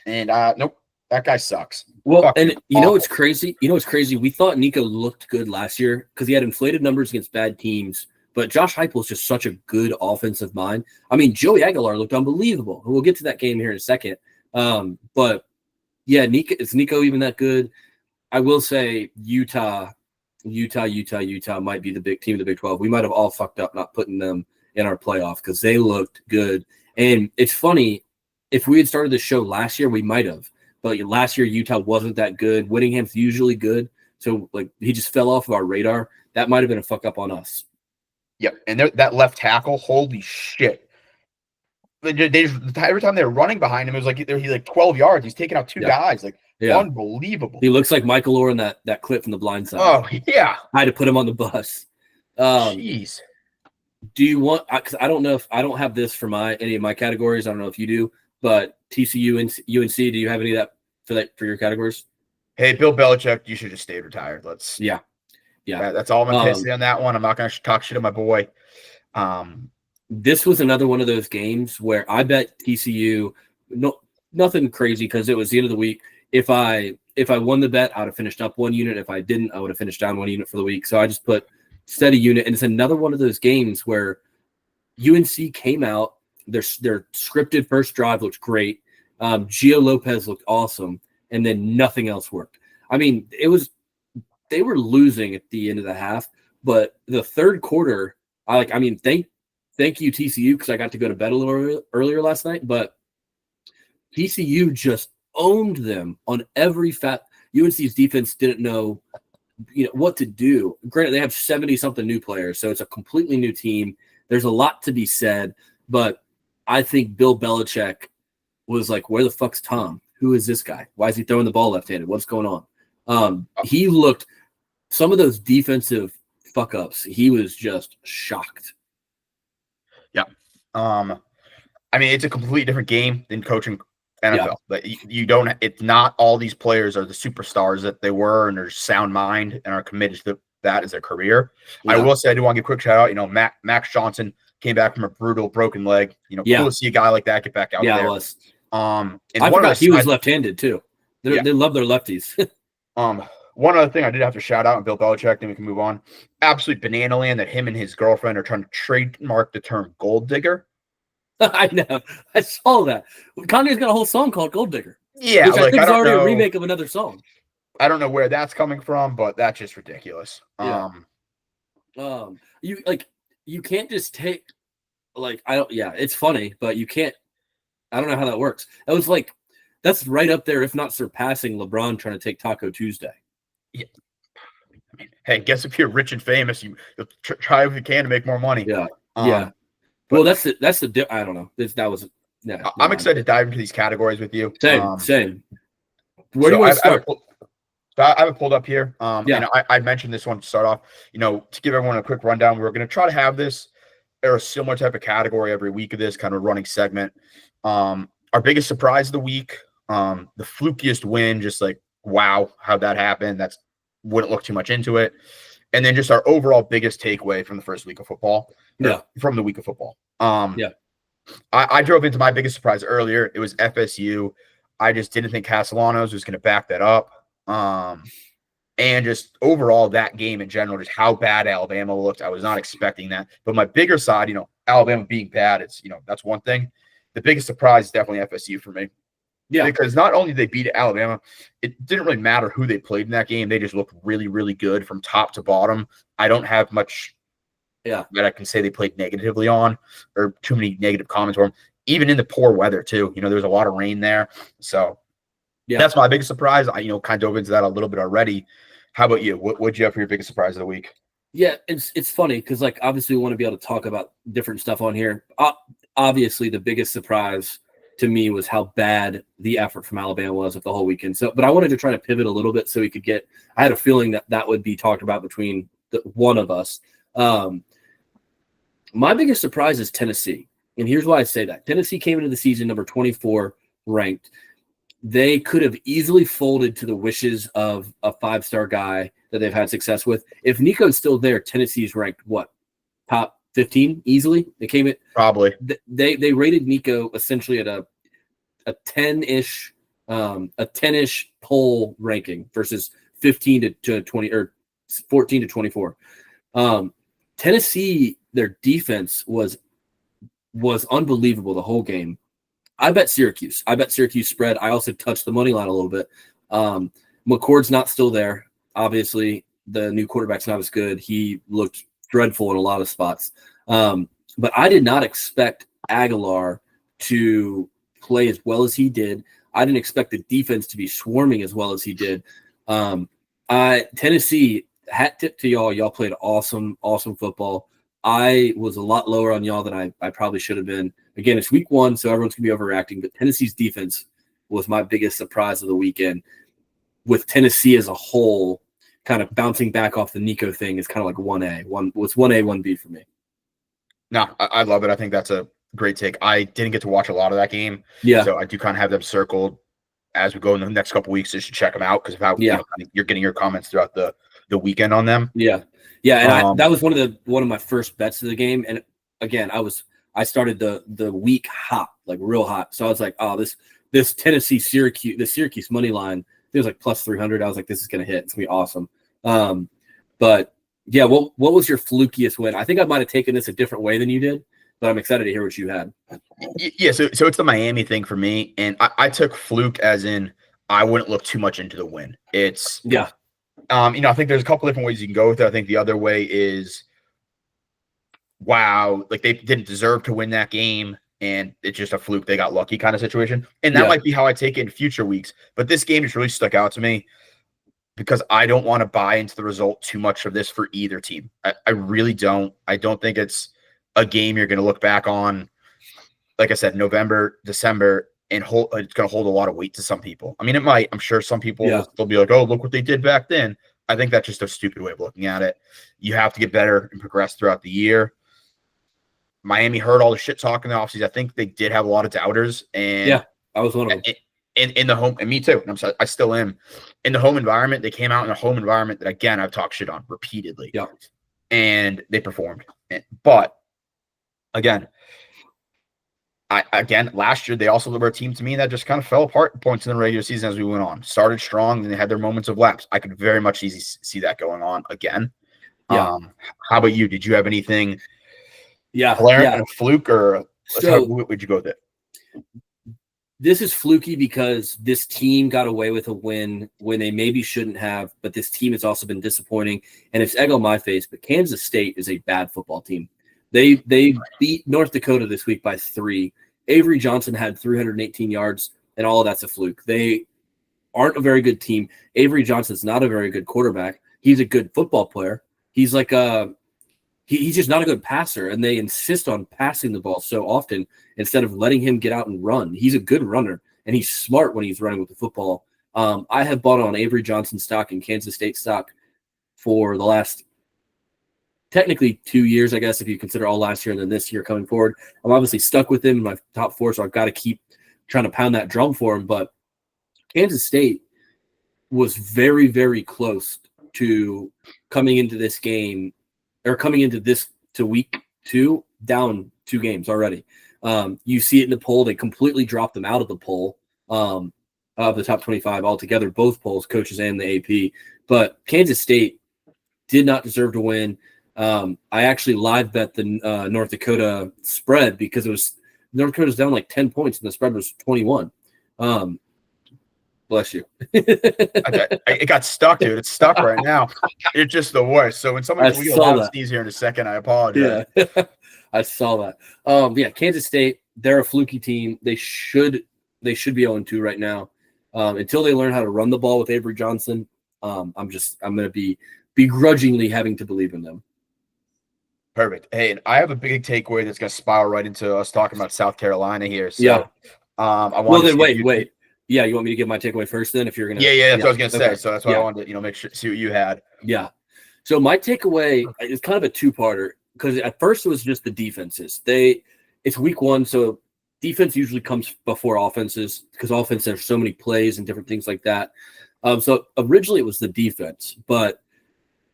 Speaker 1: and nope. That guy sucks.
Speaker 2: Well, and you know what's crazy? We thought Nico looked good last year because he had inflated numbers against bad teams. But Josh Heupel is just such a good offensive mind. I mean, Joey Aguilar looked unbelievable. We'll get to that game here in a second. But yeah, is Nico even that good? I will say Utah might be the big team of the Big 12. We might have all fucked up not putting them in our playoff because they looked good. And it's funny, if we had started the show last year, we might have. But last year, Utah wasn't that good. Whittingham's usually good. So, he just fell off of our radar. That might have been a fuck up on us.
Speaker 1: Yep. And that left tackle, holy shit. Every time they were running behind him, it was like he 12 yards. He's taking out 2 guys. Unbelievable.
Speaker 2: He looks like Michael Orr in that clip from The Blind Side.
Speaker 1: Oh, yeah.
Speaker 2: I had to put him on the bus.
Speaker 1: Jeez.
Speaker 2: Do you want – because I don't know if – I don't have this for any of my categories. I don't know if you do. But TCU and UNC, do you have any of that for your categories?
Speaker 1: Hey, Bill Belichick, you should just stay retired.
Speaker 2: Yeah.
Speaker 1: That's all I'm going to say on that one. I'm not going to talk shit to my boy.
Speaker 2: This was another one of those games where I bet TCU. No, nothing crazy because it was the end of the week. If I won the bet, I would have finished up 1 unit. If I didn't, I would have finished down 1 unit for the week. So I just put steady unit, and it's another one of those games where UNC came out. Their scripted first drive looked great. Gio Lopez looked awesome, and then nothing else worked. I mean, they were losing at the end of the half, but the third quarter, thank you TCU because I got to go to bed a little earlier last night, but TCU just owned them on every UNC's defense didn't know what to do. Granted, they have 70-something new players, so it's a completely new team. There's a lot to be said, but I think Bill Belichick was like, where the fuck's Tom? Who is this guy? Why is he throwing the ball left-handed? What's going on? He looked – some of those defensive fuck-ups, he was just shocked.
Speaker 1: Yeah. It's a completely different game than coaching NFL. But you don't – it's not all these players are the superstars that they were and they're sound mind and are committed to that as their career. Yeah. I will say I do want to give a quick shout-out. Max Johnson – came back from a brutal broken leg. Cool to see a guy like that get back out there.
Speaker 2: Yeah, it was.
Speaker 1: And
Speaker 2: I forgot he was left-handed too. They love their lefties.
Speaker 1: One other thing I did have to shout out on Bill Belichick, then we can move on. Absolute banana land that him and his girlfriend are trying to trademark the term gold digger.
Speaker 2: I know. I saw that. Kanye's got a whole song called Gold Digger.
Speaker 1: Yeah,
Speaker 2: which I think is already a remake of another song.
Speaker 1: I don't know where that's coming from, but that's just ridiculous.
Speaker 2: Yeah. You can't just take like I don't. Yeah, it's funny, but you can't. I don't know how that works. That was like that's right up there, if not surpassing LeBron trying to take Taco Tuesday.
Speaker 1: Yeah. I mean, hey, guess if you're rich and famous, you'll try if you can to make more money.
Speaker 2: Yeah,
Speaker 1: Um,
Speaker 2: Well,
Speaker 1: but
Speaker 2: that's the I don't know. That was yeah.
Speaker 1: I'm excited to dive into these categories with you.
Speaker 2: Same. Where do you want to start?
Speaker 1: I have it pulled up here.
Speaker 2: Yeah.
Speaker 1: And I mentioned this one to start off. To give everyone a quick rundown, we were going to try to have this or a similar type of category every week of this kind of running segment. Our biggest surprise of the week, the flukiest win, just like wow, how'd that happen? That's wouldn't look too much into it. And then just our overall biggest takeaway from the first week of football. From the week of football. I drove into my biggest surprise earlier. It was FSU. I just didn't think Castellanos was going to back that up. And just overall that game in general, just how bad Alabama looked. I was not expecting that. But my bigger side, Alabama being bad, it's, that's one thing. The biggest surprise is definitely FSU for me. Yeah. Because not only did they beat Alabama, it didn't really matter who they played in that game. They just looked really, really good from top to bottom. I don't have much that I can say they played negatively on or too many negative comments for them. Even in the poor weather too. There was a lot of rain there. So that's my biggest surprise. I, kind of dove into that a little bit already. How about you? What'd you have for your biggest surprise of the week?
Speaker 2: Yeah, it's funny because like obviously we want to be able to talk about different stuff on here. Obviously, the biggest surprise to me was how bad the effort from Alabama was of the whole weekend. So, but I wanted to try to pivot a little bit so we could get. I had a feeling that would be talked about between one of us. My biggest surprise is Tennessee, and here's why I say that. Tennessee came into the season number 24 ranked. They could have easily folded to the wishes of a five-star guy that they've had success with. If Nico's still there, Tennessee's ranked what? Top 15 easily? They came at
Speaker 1: probably.
Speaker 2: They rated Nico essentially at a 10-ish poll ranking versus 15 to 20 or 14 to 24. Tennessee, their defense was unbelievable the whole game. I bet Syracuse spread. I also touched the money line a little bit. McCord's not still there. Obviously, the new quarterback's not as good. He looked dreadful in a lot of spots. But I did not expect Aguilar to play as well as he did. I didn't expect the defense to be swarming as well as he did. Tennessee, hat tip to y'all. Y'all played awesome football. I was a lot lower on y'all than I probably should have been. Again, it's week one, so everyone's going to be overreacting. But Tennessee's defense was my biggest surprise of the weekend. With Tennessee as a whole, kind of bouncing back off the Nico thing is kind of like 1A. It's 1A, 1B for me.
Speaker 1: No, I love it. I think that's a great take. I didn't get to watch a lot of that game.
Speaker 2: Yeah.
Speaker 1: So I do kind of have them circled as we go in the next couple of weeks. Just to check them out because of how you're getting your comments throughout the weekend on them.
Speaker 2: Yeah. Yeah, and that was one of my first bets of the game. And again, I started the week hot, like real hot. So I was like, oh, this Tennessee Syracuse money line, it was like plus 300. I was like, this is gonna hit. It's gonna be awesome. But yeah, what was your flukiest win? I think I might have taken this a different way than you did, but I'm excited to hear what you had.
Speaker 1: Yeah, so it's the Miami thing for me, and I took fluke as in I wouldn't look too much into the win. It's I think there's a couple different ways you can go with it. I think the other way is, wow, like they didn't deserve to win that game, and it's just a fluke. They got lucky kind of situation. And that might be how I take it in future weeks. But this game just really stuck out to me because I don't want to buy into the result too much of this for either team. I really don't. I don't think it's a game you're going to look back on, like I said, November, December, and it's going to hold a lot of weight to some people. I mean, it might. I'm sure some people will be like, oh, look what they did back then. I think that's just a stupid way of looking at it. You have to get better and progress throughout the year. Miami heard all the shit talk in the offseason. I think they did have a lot of doubters. And
Speaker 2: I was one of them.
Speaker 1: In the home, and me too. And I still am. In the home environment, they came out in a home environment that, again, I've talked shit on repeatedly.
Speaker 2: Yeah.
Speaker 1: And they performed. But, again, last year, they also were a team to me that just kind of fell apart at points in the regular season as we went on. Started strong, and they had their moments of lapse. I could very much easily see that going on again.
Speaker 2: Yeah.
Speaker 1: How about you? Did you have anything
Speaker 2: a
Speaker 1: fluke, or how would you go with it?
Speaker 2: This is fluky because this team got away with a win when they maybe shouldn't have, but this team has also been disappointing. And it's egg on my face, but Kansas State is a bad football team. They beat North Dakota this week by 3. Avery Johnson had 318 yards, and all of that's a fluke. They aren't a very good team. Avery Johnson's not a very good quarterback. He's a good football player. He's like he's just not a good passer, and they insist on passing the ball so often instead of letting him get out and run. He's a good runner, and he's smart when he's running with the football. I have bought on Avery Johnson stock and Kansas State stock for the last technically 2 years, I guess, if you consider all last year and then this year coming forward. I'm obviously stuck with him in my top 4, so I've got to keep trying to pound that drum for him. But Kansas State was very, very close to coming into this game or coming into this to week 2 down 2 games already. You see it in the poll. They completely dropped them out of the poll of the top 25 altogether, both polls, coaches and the AP. But Kansas State did not deserve to win. I actually live bet the North Dakota spread because it was North Dakota's down like 10 points and the spread was 21. Bless you.
Speaker 1: It got stuck, dude. It's stuck right now. It's just the worst. So when someone will sneeze here in a second, I apologize.
Speaker 2: Yeah, I saw that. Kansas State, they're a fluky team. They should be 0-2 right now. Until they learn how to run the ball with Avery Johnson, I'm going to be begrudgingly having to believe in them.
Speaker 1: Perfect. Hey, and I have a big takeaway that's going to spiral right into us talking about South Carolina here. So,
Speaker 2: yeah.
Speaker 1: Wait.
Speaker 2: Yeah, you want me to give my takeaway first then? If you're gonna,
Speaker 1: that's what I was gonna say.
Speaker 2: Okay.
Speaker 1: So that's why I wanted to, make sure see what you had.
Speaker 2: Yeah. So my takeaway is kind of a 2-parter because at first it was just the defenses. It's week 1, so defense usually comes before offenses because offense there's so many plays and different things like that. So originally it was the defense, but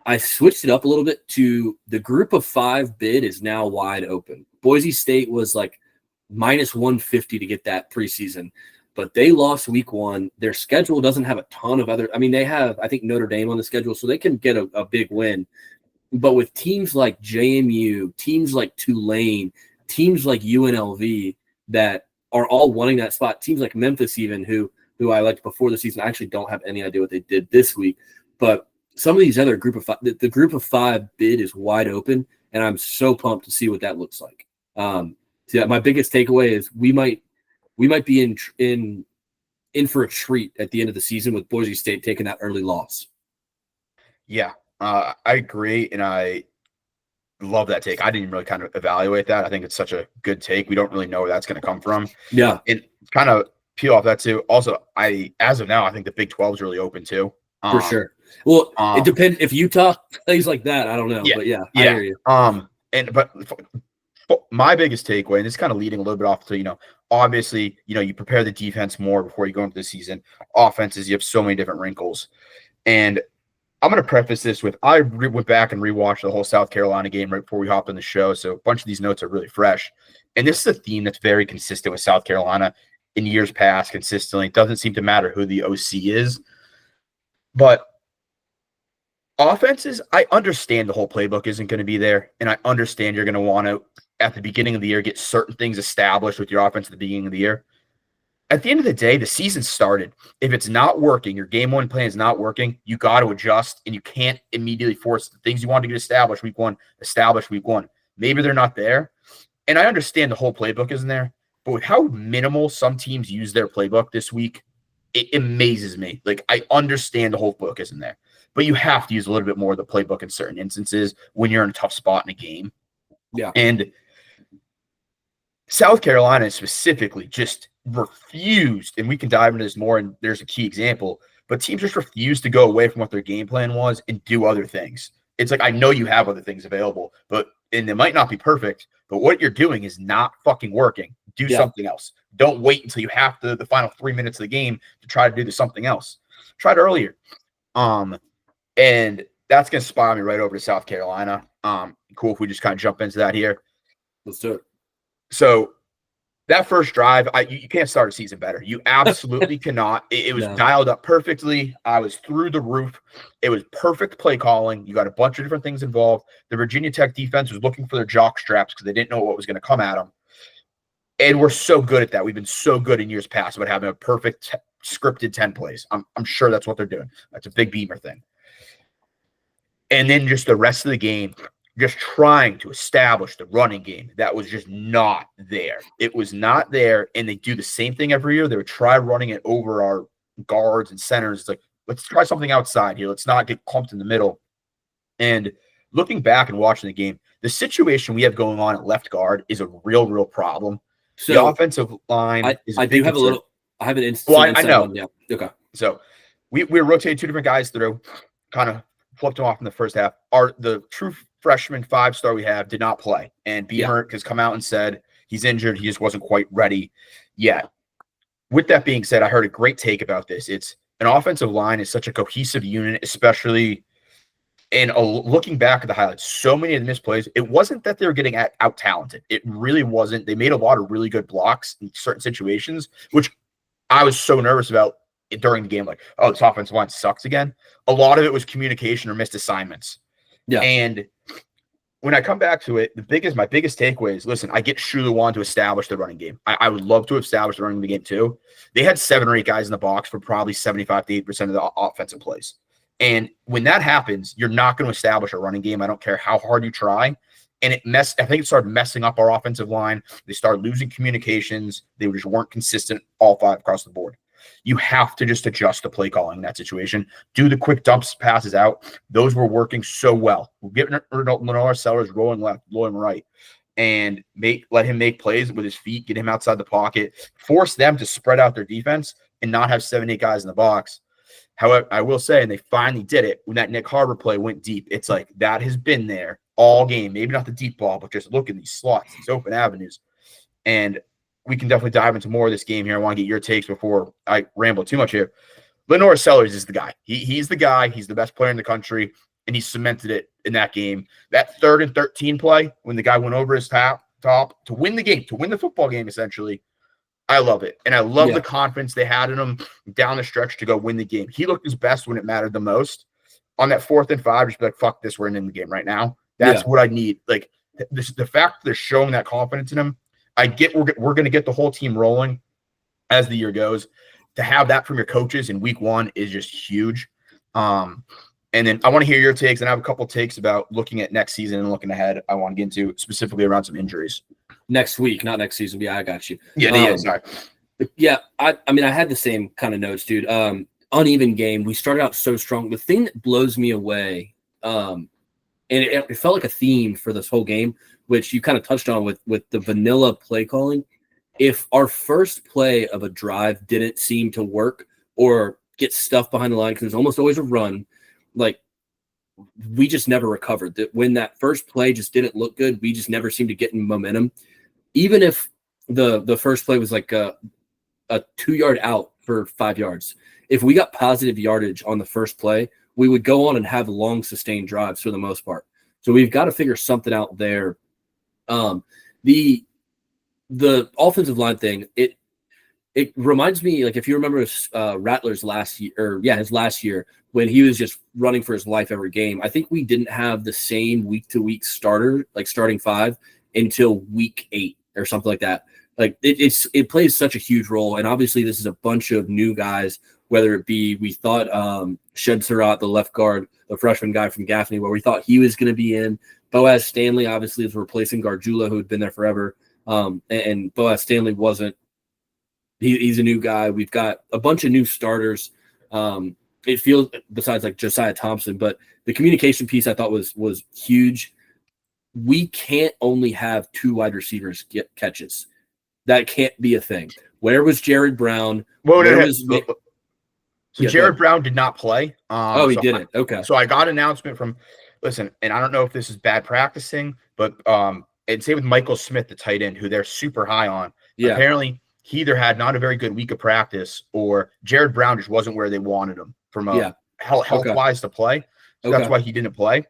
Speaker 2: I switched it up a little bit to the group of 5 bid is now wide open. Boise State was like minus 150 to get that preseason. But they lost week 1. Their schedule doesn't have a ton of other – I mean, they have, I think, Notre Dame on the schedule, so they can get a big win. But with teams like JMU, teams like Tulane, teams like UNLV that are all wanting that spot, teams like Memphis even, who I liked before the season, I actually don't have any idea what they did this week. But some of these other group of 5 – the group of 5 bid is wide open, and I'm so pumped to see what that looks like. My biggest takeaway is we might be in for a treat at the end of the season with Boise State taking that early loss.
Speaker 1: Yeah, I agree, and I love that take. I didn't really kind of evaluate that. I think it's such a good take. We don't really know where that's going to come from.
Speaker 2: Yeah,
Speaker 1: and kind of peel off that too. Also, as of now, I think the Big 12 is really open too.
Speaker 2: For sure. Well, it depends if Utah plays like that. I don't know, but I hear you.
Speaker 1: But my biggest takeaway, and this is kind of leading a little bit off to, obviously, you prepare the defense more before you go into the season. Offenses, you have so many different wrinkles. And I'm going to preface this with I went back and rewatched the whole South Carolina game right before we hopped on the show. So a bunch of these notes are really fresh. And this is a theme that's very consistent with South Carolina in years past consistently. It doesn't seem to matter who the OC is. But offenses, I understand the whole playbook isn't going to be there. And I understand you're going to want to, at the beginning of the year, get certain things established with your offense at the beginning of the year. At the end of the day, the season started. If it's not working, your game 1 plan is not working, you got to adjust, and you can't immediately force the things you want to get established week 1, establish week 1. Maybe they're not there. And I understand the whole playbook isn't there, but with how minimal some teams use their playbook this week, it amazes me. Like, I understand the whole book isn't there, but you have to use a little bit more of the playbook in certain instances when you're in a tough spot in a game.
Speaker 2: Yeah.
Speaker 1: And South Carolina specifically just refused, and we can dive into this more, and there's a key example, but teams just refused to go away from what their game plan was and do other things. It's like, I know you have other things available, and it might not be perfect, but what you're doing is not fucking working. Do something else. Don't wait until you have to the final 3 minutes of the game to try to do something else. Try it earlier. And that's going to spiral me right over to South Carolina. Cool if we just kind of jump into that here.
Speaker 2: Let's do it.
Speaker 1: So that first drive, you can't start a season better. You absolutely cannot. It was dialed up perfectly. I was through the roof. It was perfect play calling. You got a bunch of different things involved. The Virginia Tech defense was looking for their jock straps because they didn't know what was going to come at them. And we're so good at that. We've been so good in years past about having a perfect scripted 10 plays. I'm sure that's what they're doing. That's a big Beamer thing. And then just the rest of the game, just trying to establish the running game that was just not there. It was not there, and they do the same thing every year. They would try running it over our guards and centers. It's like, let's try something outside here. Let's not get clumped in the middle. And looking back and watching the game, the situation we have going on at left guard is a real problem.
Speaker 2: So
Speaker 1: the offensive line is
Speaker 2: I do have
Speaker 1: concern.
Speaker 2: I have an instance.
Speaker 1: Well, I know.
Speaker 2: Yeah. Okay.
Speaker 1: So we rotated two different guys through, kind of flipped them off in the first half. The true freshman 5-star we have did not play, and Beamer has come out and said he's injured. He just wasn't quite ready yet. With that being said, I heard a great take about this. It's an offensive line is such a cohesive unit, especially in looking back at the highlights. So many of the misplays, it wasn't that they were getting out talented. It really wasn't. They made a lot of really good blocks in certain situations, which I was so nervous about during the game. Like, oh, this offensive line sucks again. A lot of it was communication or missed assignments.
Speaker 2: Yeah.
Speaker 1: And when I come back to it, my biggest takeaway is, listen, I get Shula wanted to establish the running game. I would love to establish the running game too. They had 7 or 8 guys in the box for probably 75 to 8% of the offensive plays. And when that happens, you're not going to establish a running game. I don't care how hard you try. And I think it started messing up our offensive line. They started losing communications. They just weren't consistent, all 5 across the board. You have to just adjust the play calling in that situation. Do the quick dumps, passes out. Those were working so well. We're getting Lenore Sellers rolling left, rolling right, and let him make plays with his feet, get him outside the pocket, force them to spread out their defense and not have 7, 8 guys in the box. However, I will say, and they finally did it when that Nick Harbor play went deep. It's like that has been there all game. Maybe not the deep ball, but just look at these slots, these open avenues. And we can definitely dive into more of this game here. I want to get your takes before I ramble too much here. Lenore Sellers is the guy. He's the guy. He's the best player in the country, and he cemented it in that game. That 3rd and 13 play when the guy went over his top to win the game, to win the football game, essentially. I love it. And I love the confidence they had in him down the stretch to go win the game. He looked his best when it mattered the most. On that 4th and 5, just be like, fuck this, we're in the game right now. That's what I need. Like, the fact that they're showing that confidence in him, I get we're going to get the whole team rolling as the year goes. To have that from your coaches in week 1 is just huge. And then I want to hear your takes, and I have a couple of takes about looking at next season and looking ahead. I want to get into specifically around some injuries.
Speaker 2: Next week, not next season. Yeah, I got you.
Speaker 1: Yeah, sorry.
Speaker 2: Yeah, I mean, I had the same kind of notes, dude. Uneven game. We started out so strong. The thing that blows me away, and it felt like a theme for this whole game, which you kind of touched on with the vanilla play calling. If our first play of a drive didn't seem to work or get stuff behind the line, because there's almost always a run, like, we just never recovered. That when that first play just didn't look good, we just never seemed to get in momentum. Even if the first play was like a 2-yard out for 5 yards, if we got positive yardage on the first play, we would go on and have long sustained drives for the most part. So we've got to figure something out there. The offensive line thing, it reminds me, like, if you remember Rattler's his last year when he was just running for his life every game. I think we didn't have the same week-to-week starting 5 until week 8 or something like that. Like, it plays such a huge role, and obviously this is a bunch of new guys. Whether it be, we thought Shed Surratt, the left guard, the freshman guy from Gaffney, where we thought he was going to be in. Boaz Stanley obviously is replacing Gargiulo, who had been there forever, and Boaz Stanley wasn't. He's a new guy. We've got a bunch of new starters. It feels, besides like Josiah Thompson, but the communication piece I thought was huge. We can't only have 2 wide receivers get catches. That can't be a thing. Where was Jared Brown?
Speaker 1: Jared Brown did not play.
Speaker 2: He didn't. Okay.
Speaker 1: So I got an announcement from, listen, and I don't know if this is bad practicing, but and same with Michael Smith, the tight end, who they're super high on. Yeah. Apparently, he either had not a very good week of practice, or Jared Brown just wasn't where they wanted him from health-wise to play. So that's why he didn't play.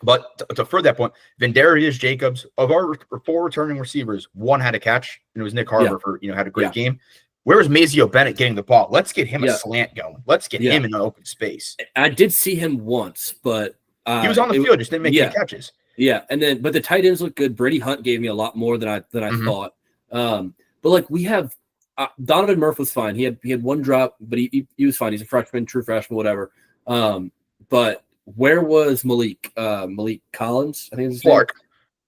Speaker 1: But to further that point, Vendarius Jacobs, of our 4 returning receivers, 1 had a catch, and it was Nick Harbor had a great game. Where was Mazio Bennett getting the ball? Let's get him a slant going. Let's get him in an open space.
Speaker 2: I did see him once, but
Speaker 1: he was on the field, just didn't make any catches.
Speaker 2: Yeah, but the tight ends look good. Brady Hunt gave me a lot more than I thought. But like, we have Donovan Murph was fine. He had 1 drop, but he was fine. He's a freshman, true freshman, whatever. But where was Malik? Malik Collins, I think is his
Speaker 1: Clark.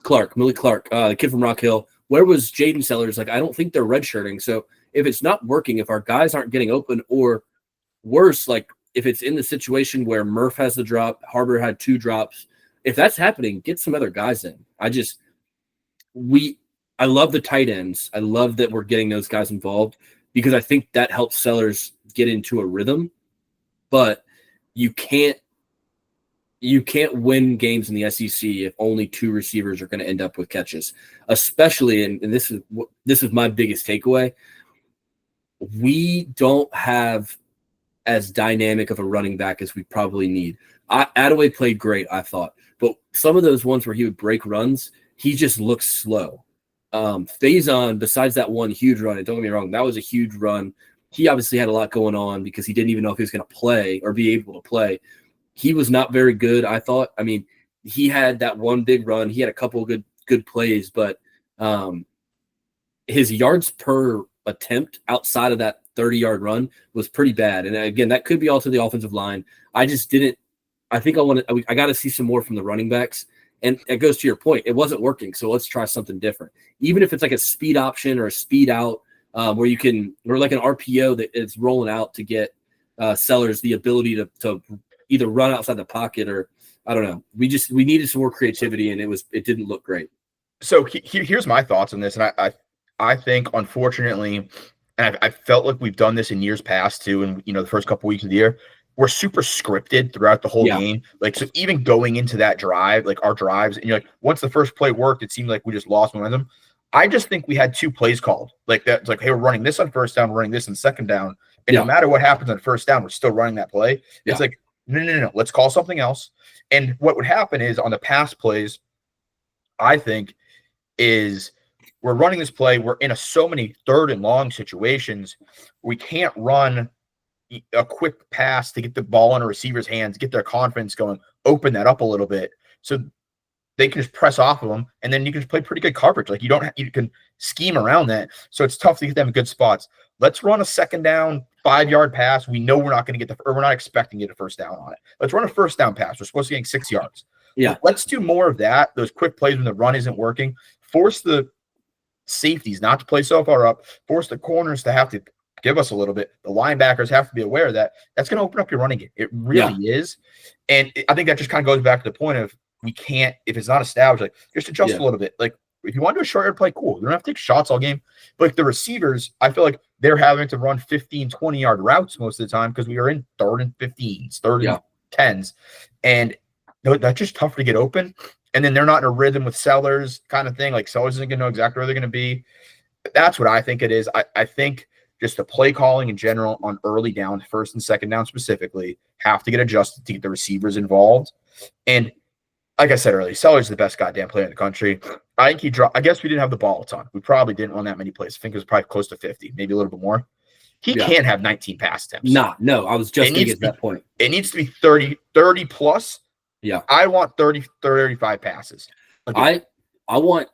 Speaker 2: name. Malik Clark, the kid from Rock Hill. Where was Jaden Sellers? Like, I don't think they're redshirting. So if it's not working, if our guys aren't getting open, or worse, like if it's in the situation where Murph has the drop, Harbor had 2 drops, if that's happening, get some other guys in. I love the tight ends. I love that we're getting those guys involved because I think that helps Sellers get into a rhythm. But you can't win games in the SEC if only 2 receivers are going to end up with catches, especially, and this is my biggest takeaway. We don't have as dynamic of a running back as we probably need. Attaway played great, I thought, but some of those ones where he would break runs, he just looks slow. Faison, besides that one huge run, and don't get me wrong, that was a huge run. He obviously had a lot going on because he didn't even know if he was going to play or be able to play. He was not very good, I thought. I mean, he had that one big run. He had a couple of good plays, but his yards per attempt outside of that 30-yard run was pretty bad. And again, that could be also the offensive line. I got to see some more from the running backs. And it goes to your point. It wasn't working, so let's try something different. Even if it's like a speed option or a speed out where you can – or like an RPO that is rolling out to get Sellers the ability to either run outside the pocket or – I don't know. We needed some more creativity, and it didn't look great.
Speaker 1: So here's my thoughts on this, and I think, unfortunately, and I felt like we've done this in years past too, and the first couple weeks of the year, we're super scripted throughout the whole game. Like, so even going into that drive, like our drives, and you're like, once the first play worked, it seemed like we just lost momentum. I just think we had 2 plays called like that. It's like, hey, we're running this on first down, we're running this on second down, and no matter what happens on first down, we're still running that play. It's like, no, let's call something else. And what would happen is on the pass plays, I think, is we're running this play. We're in so many 3rd and long situations. We can't run a quick pass to get the ball in a receiver's hands, get their confidence going, open that up a little bit so they can just press off of them, and then you can just play pretty good coverage. Like you can scheme around that. So it's tough to get them in good spots. Let's run a second down 5-yard pass. We know we're not going to get we're not expecting to get a first down on it. Let's run a first down pass. We're supposed to get 6 yards.
Speaker 2: Yeah.
Speaker 1: Let's do more of that. Those quick plays when the run isn't working. Force the safeties not to play so far up. Force the corners to have to give us a little bit. The linebackers have to be aware of that. That's going to open up your running game. It really is. And I think that just kind of goes back to the point of we can't, if it's not established, like just adjust a little bit. Like if you want to do a short yard play, cool. You don't have to take shots all game. But like the receivers, I feel like they're having to run 15, 20-yard routes most of the time because we are in 3rd and 15s, 3rd and 10s. And that's just tough to get open. And then they're not in a rhythm with Sellers kind of thing. Like Sellers isn't going to know exactly where they're going to be. That's what I think it is. I think just the play calling in general on early down, first and second down specifically, have to get adjusted to get the receivers involved. And like I said earlier, Sellers is the best goddamn player in the country. I think he dropped. I guess we didn't have the ball a ton. We probably didn't run that many plays. I think it was probably close to 50, maybe a little bit more. He can't have 19 pass attempts.
Speaker 2: No, I was just going to get to that point.
Speaker 1: It needs to be 30 plus.
Speaker 2: Yeah.
Speaker 1: I want 35 passes.
Speaker 2: Like I want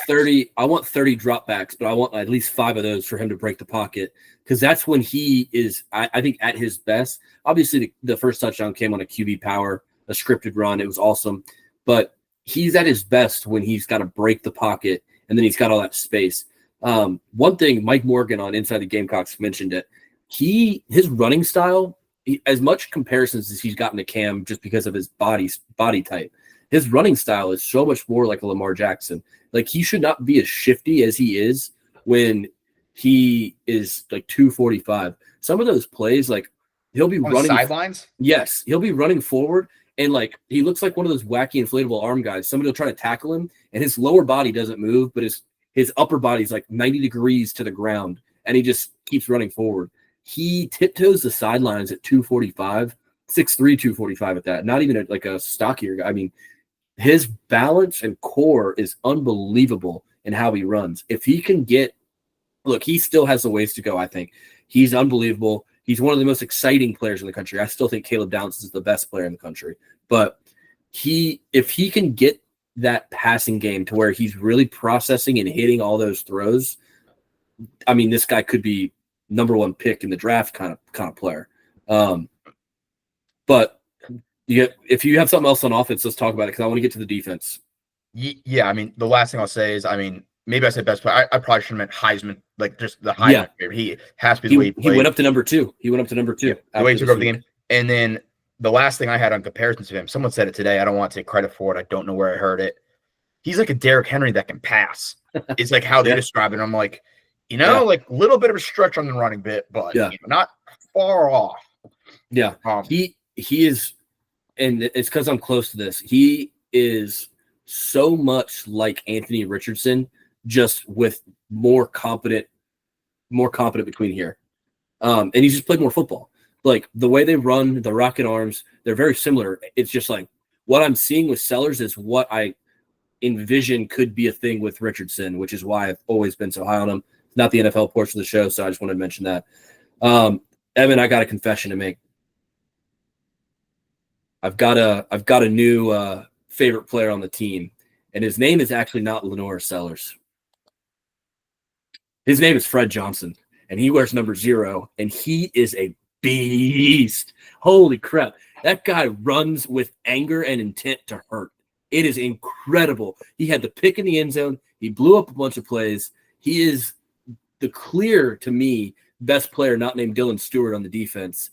Speaker 2: 30. I want 30 dropbacks, but I want at least 5 of those for him to break the pocket because that's when he is, I think, at his best. Obviously, the first touchdown came on a QB power, a scripted run. It was awesome, but he's at his best when he's got to break the pocket and then he's got all that space. One thing Mike Morgan on Inside the Gamecocks mentioned it. His running style, as much comparisons as he's gotten to Cam just because of his body type, his running style is so much more like a Lamar Jackson. Like he should not be as shifty as he is when he is like 245. Some of those plays, like he'll be running
Speaker 1: sidelines.
Speaker 2: Yes, he'll be running forward, and like he looks like one of those wacky inflatable arm guys. Somebody will try to tackle him, and his lower body doesn't move, but his upper body's like 90 degrees to the ground, and he just keeps running forward. He tiptoes the sidelines at 245, 6'3", 245 at that. Not even like a stockier guy. I mean, his balance and core is unbelievable in how he runs. If he can look, he still has a ways to go, I think. He's unbelievable. He's one of the most exciting players in the country. I still think Caleb Downs is the best player in the country. But if he can get that passing game to where he's really processing and hitting all those throws, I mean, this guy could be number 1 pick in the draft kind of player. But If you have something else on offense, let's talk about it because I want to get to the defense.
Speaker 1: Yeah, I mean, the last thing I'll say is, I mean, maybe I said best player. I probably should have meant Heisman, like just the Heisman favorite. He has to be the way he played.
Speaker 2: He went up to number 2. He went up to number 2.
Speaker 1: Yeah, the way he took over the game. And then the last thing I had on comparisons to him, someone said it today. I don't want to take credit for it. I don't know where I heard it. He's like a Derrick Henry that can pass. It's like how they describe it. I'm like, like a little bit of a stretch on the running bit, but not far off.
Speaker 2: Yeah. He is, and it's because I'm close to this. He is so much like Anthony Richardson, just with more competent between here. And he's just played more football. Like the way they run the rocket arms, they're very similar. It's just like what I'm seeing with Sellers is what I envision could be a thing with Richardson, which is why I've always been so high on him. It's not the NFL portion of the show, so I just wanted to mention that. Evan, I got a confession to make. I've got a new favorite player on the team, and his name is actually not Lenore Sellers. His name is Fred Johnson, and he wears number 0, and he is a beast. Holy crap. That guy runs with anger and intent to hurt. It is incredible. He had the pick in the end zone. He blew up a bunch of plays. He is the clear, to me, best player not named Dylan Stewart on the defense.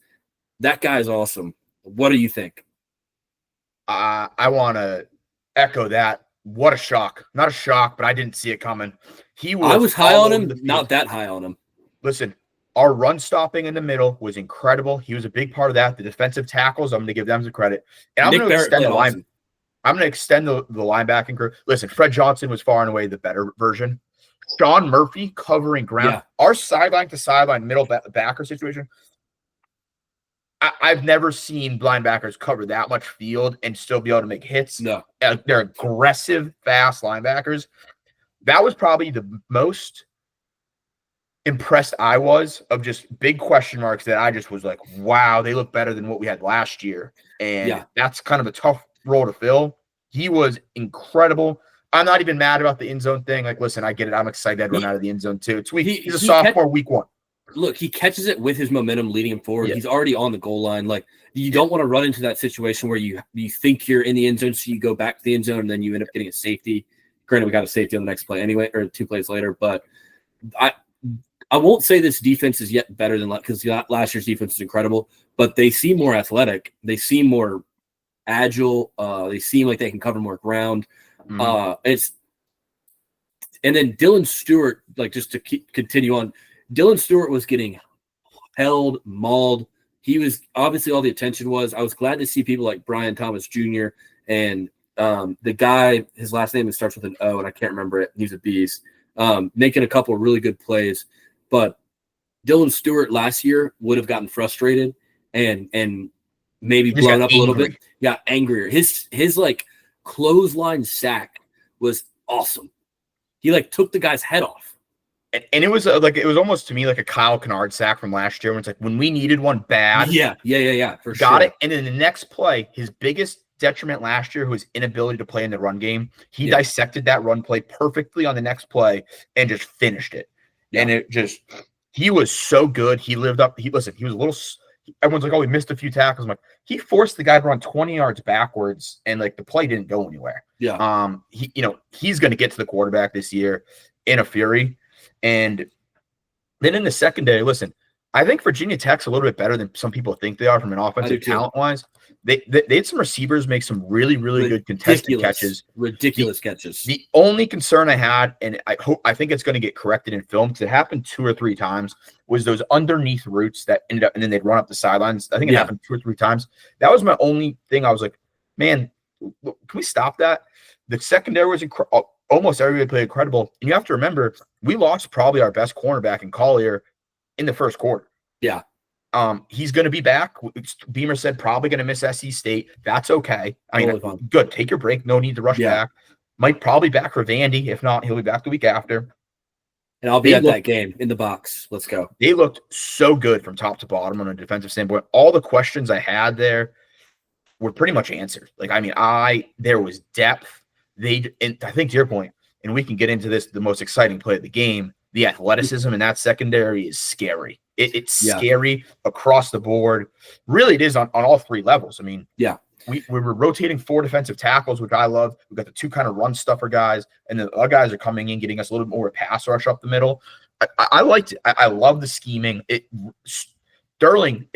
Speaker 2: That guy is awesome. What do you think?
Speaker 1: I want to echo that. What a shock. Not a shock, but I didn't see it coming.
Speaker 2: I was high on him, not that high on him.
Speaker 1: Listen, our run stopping in the middle was incredible. He was a big part of that. The defensive tackles, I'm going to give them some credit. And I'm going to extend the line. I'm going to extend the linebacking crew. Listen, Fred Johnson was far and away the better version. Sean Murphy covering ground. Yeah. Our sideline to sideline middle backer situation, I've never seen linebackers cover that much field and still be able to make hits.
Speaker 2: No.
Speaker 1: They're aggressive, fast linebackers. That was probably the most impressed I was of just big question marks that I just was like, wow, they look better than what we had last year. And that's kind of a tough role to fill. He was incredible. I'm not even mad about the end zone thing. Like, listen, I get it. I'm excited to run out of the end zone too. It's week. He's a sophomore, week 1.
Speaker 2: Look, he catches it with his momentum leading him forward. Yeah. He's already on the goal line. Like, you don't want to run into that situation where you think you're in the end zone, so you go back to the end zone, and then you end up getting a safety. Granted, we got a safety on the next play anyway, or 2 plays later. But I won't say this defense is yet better than because last year's defense is incredible, but they seem more athletic. They seem more agile. They seem like they can cover more ground. And then Dylan Stewart, like just to continue on, Dylan Stewart was getting held, mauled. He was obviously all the attention was. I was glad to see people like Brian Thomas Jr. and the guy, his last name starts with an O, and I can't remember it. He's a beast, making a couple of really good plays. But Dylan Stewart last year would have gotten frustrated and maybe blown up a little bit. Yeah, angrier. His like clothesline sack was awesome. He like took the guy's head off.
Speaker 1: And it was it was almost to me like a Kyle Kennard sack from last year when it's like when we needed one bad.
Speaker 2: Yeah, for sure.
Speaker 1: Got it. And then the next play, his biggest detriment last year was inability to play in the run game. He dissected that run play perfectly on the next play and just finished it. Yeah. And he was so good. He lived up. He was a little. Everyone's like, oh, he missed a few tackles. I'm like, he forced the guy to run 20 yards backwards, and like the play didn't go anywhere.
Speaker 2: Yeah.
Speaker 1: He's going to get to the quarterback this year in a fury. And then in the secondary, listen, I think Virginia Tech's a little bit better than some people think they are from an offensive talent wise. They had some receivers make some really, really good contested catches.
Speaker 2: Ridiculous catches.
Speaker 1: The only concern I had, and I think it's going to get corrected in film because it happened 2 or 3 times, was those underneath routes that ended up, and then they'd run up the sidelines. I think it happened 2 or 3 times. That was my only thing. I was like, man, can we stop that? The secondary was incredible. Almost everybody played incredible. And you have to remember, we lost probably our best cornerback in Collier in the first quarter.
Speaker 2: Yeah.
Speaker 1: He's going to be back. Beamer said probably going to miss SC State. That's okay. I mean, good. Take your break. No need to rush back. Might probably back for Vandy. If not, he'll be back the week after.
Speaker 2: And I'll be at that game in the box. Let's go.
Speaker 1: They looked so good from top to bottom on a defensive standpoint. All the questions I had there were pretty much answered. Like, I mean, there was depth. And I think to your point, and we can get into this, the most exciting play of the game, the athleticism in that secondary is scary. It's scary across the board. Really, it is on all 3 levels. I mean, we were rotating 4 defensive tackles, which I love. We got the 2 kind of run stuffer guys, and the other guys are coming in, getting us a little bit more pass rush up the middle. I liked it. I love the scheming. Sterling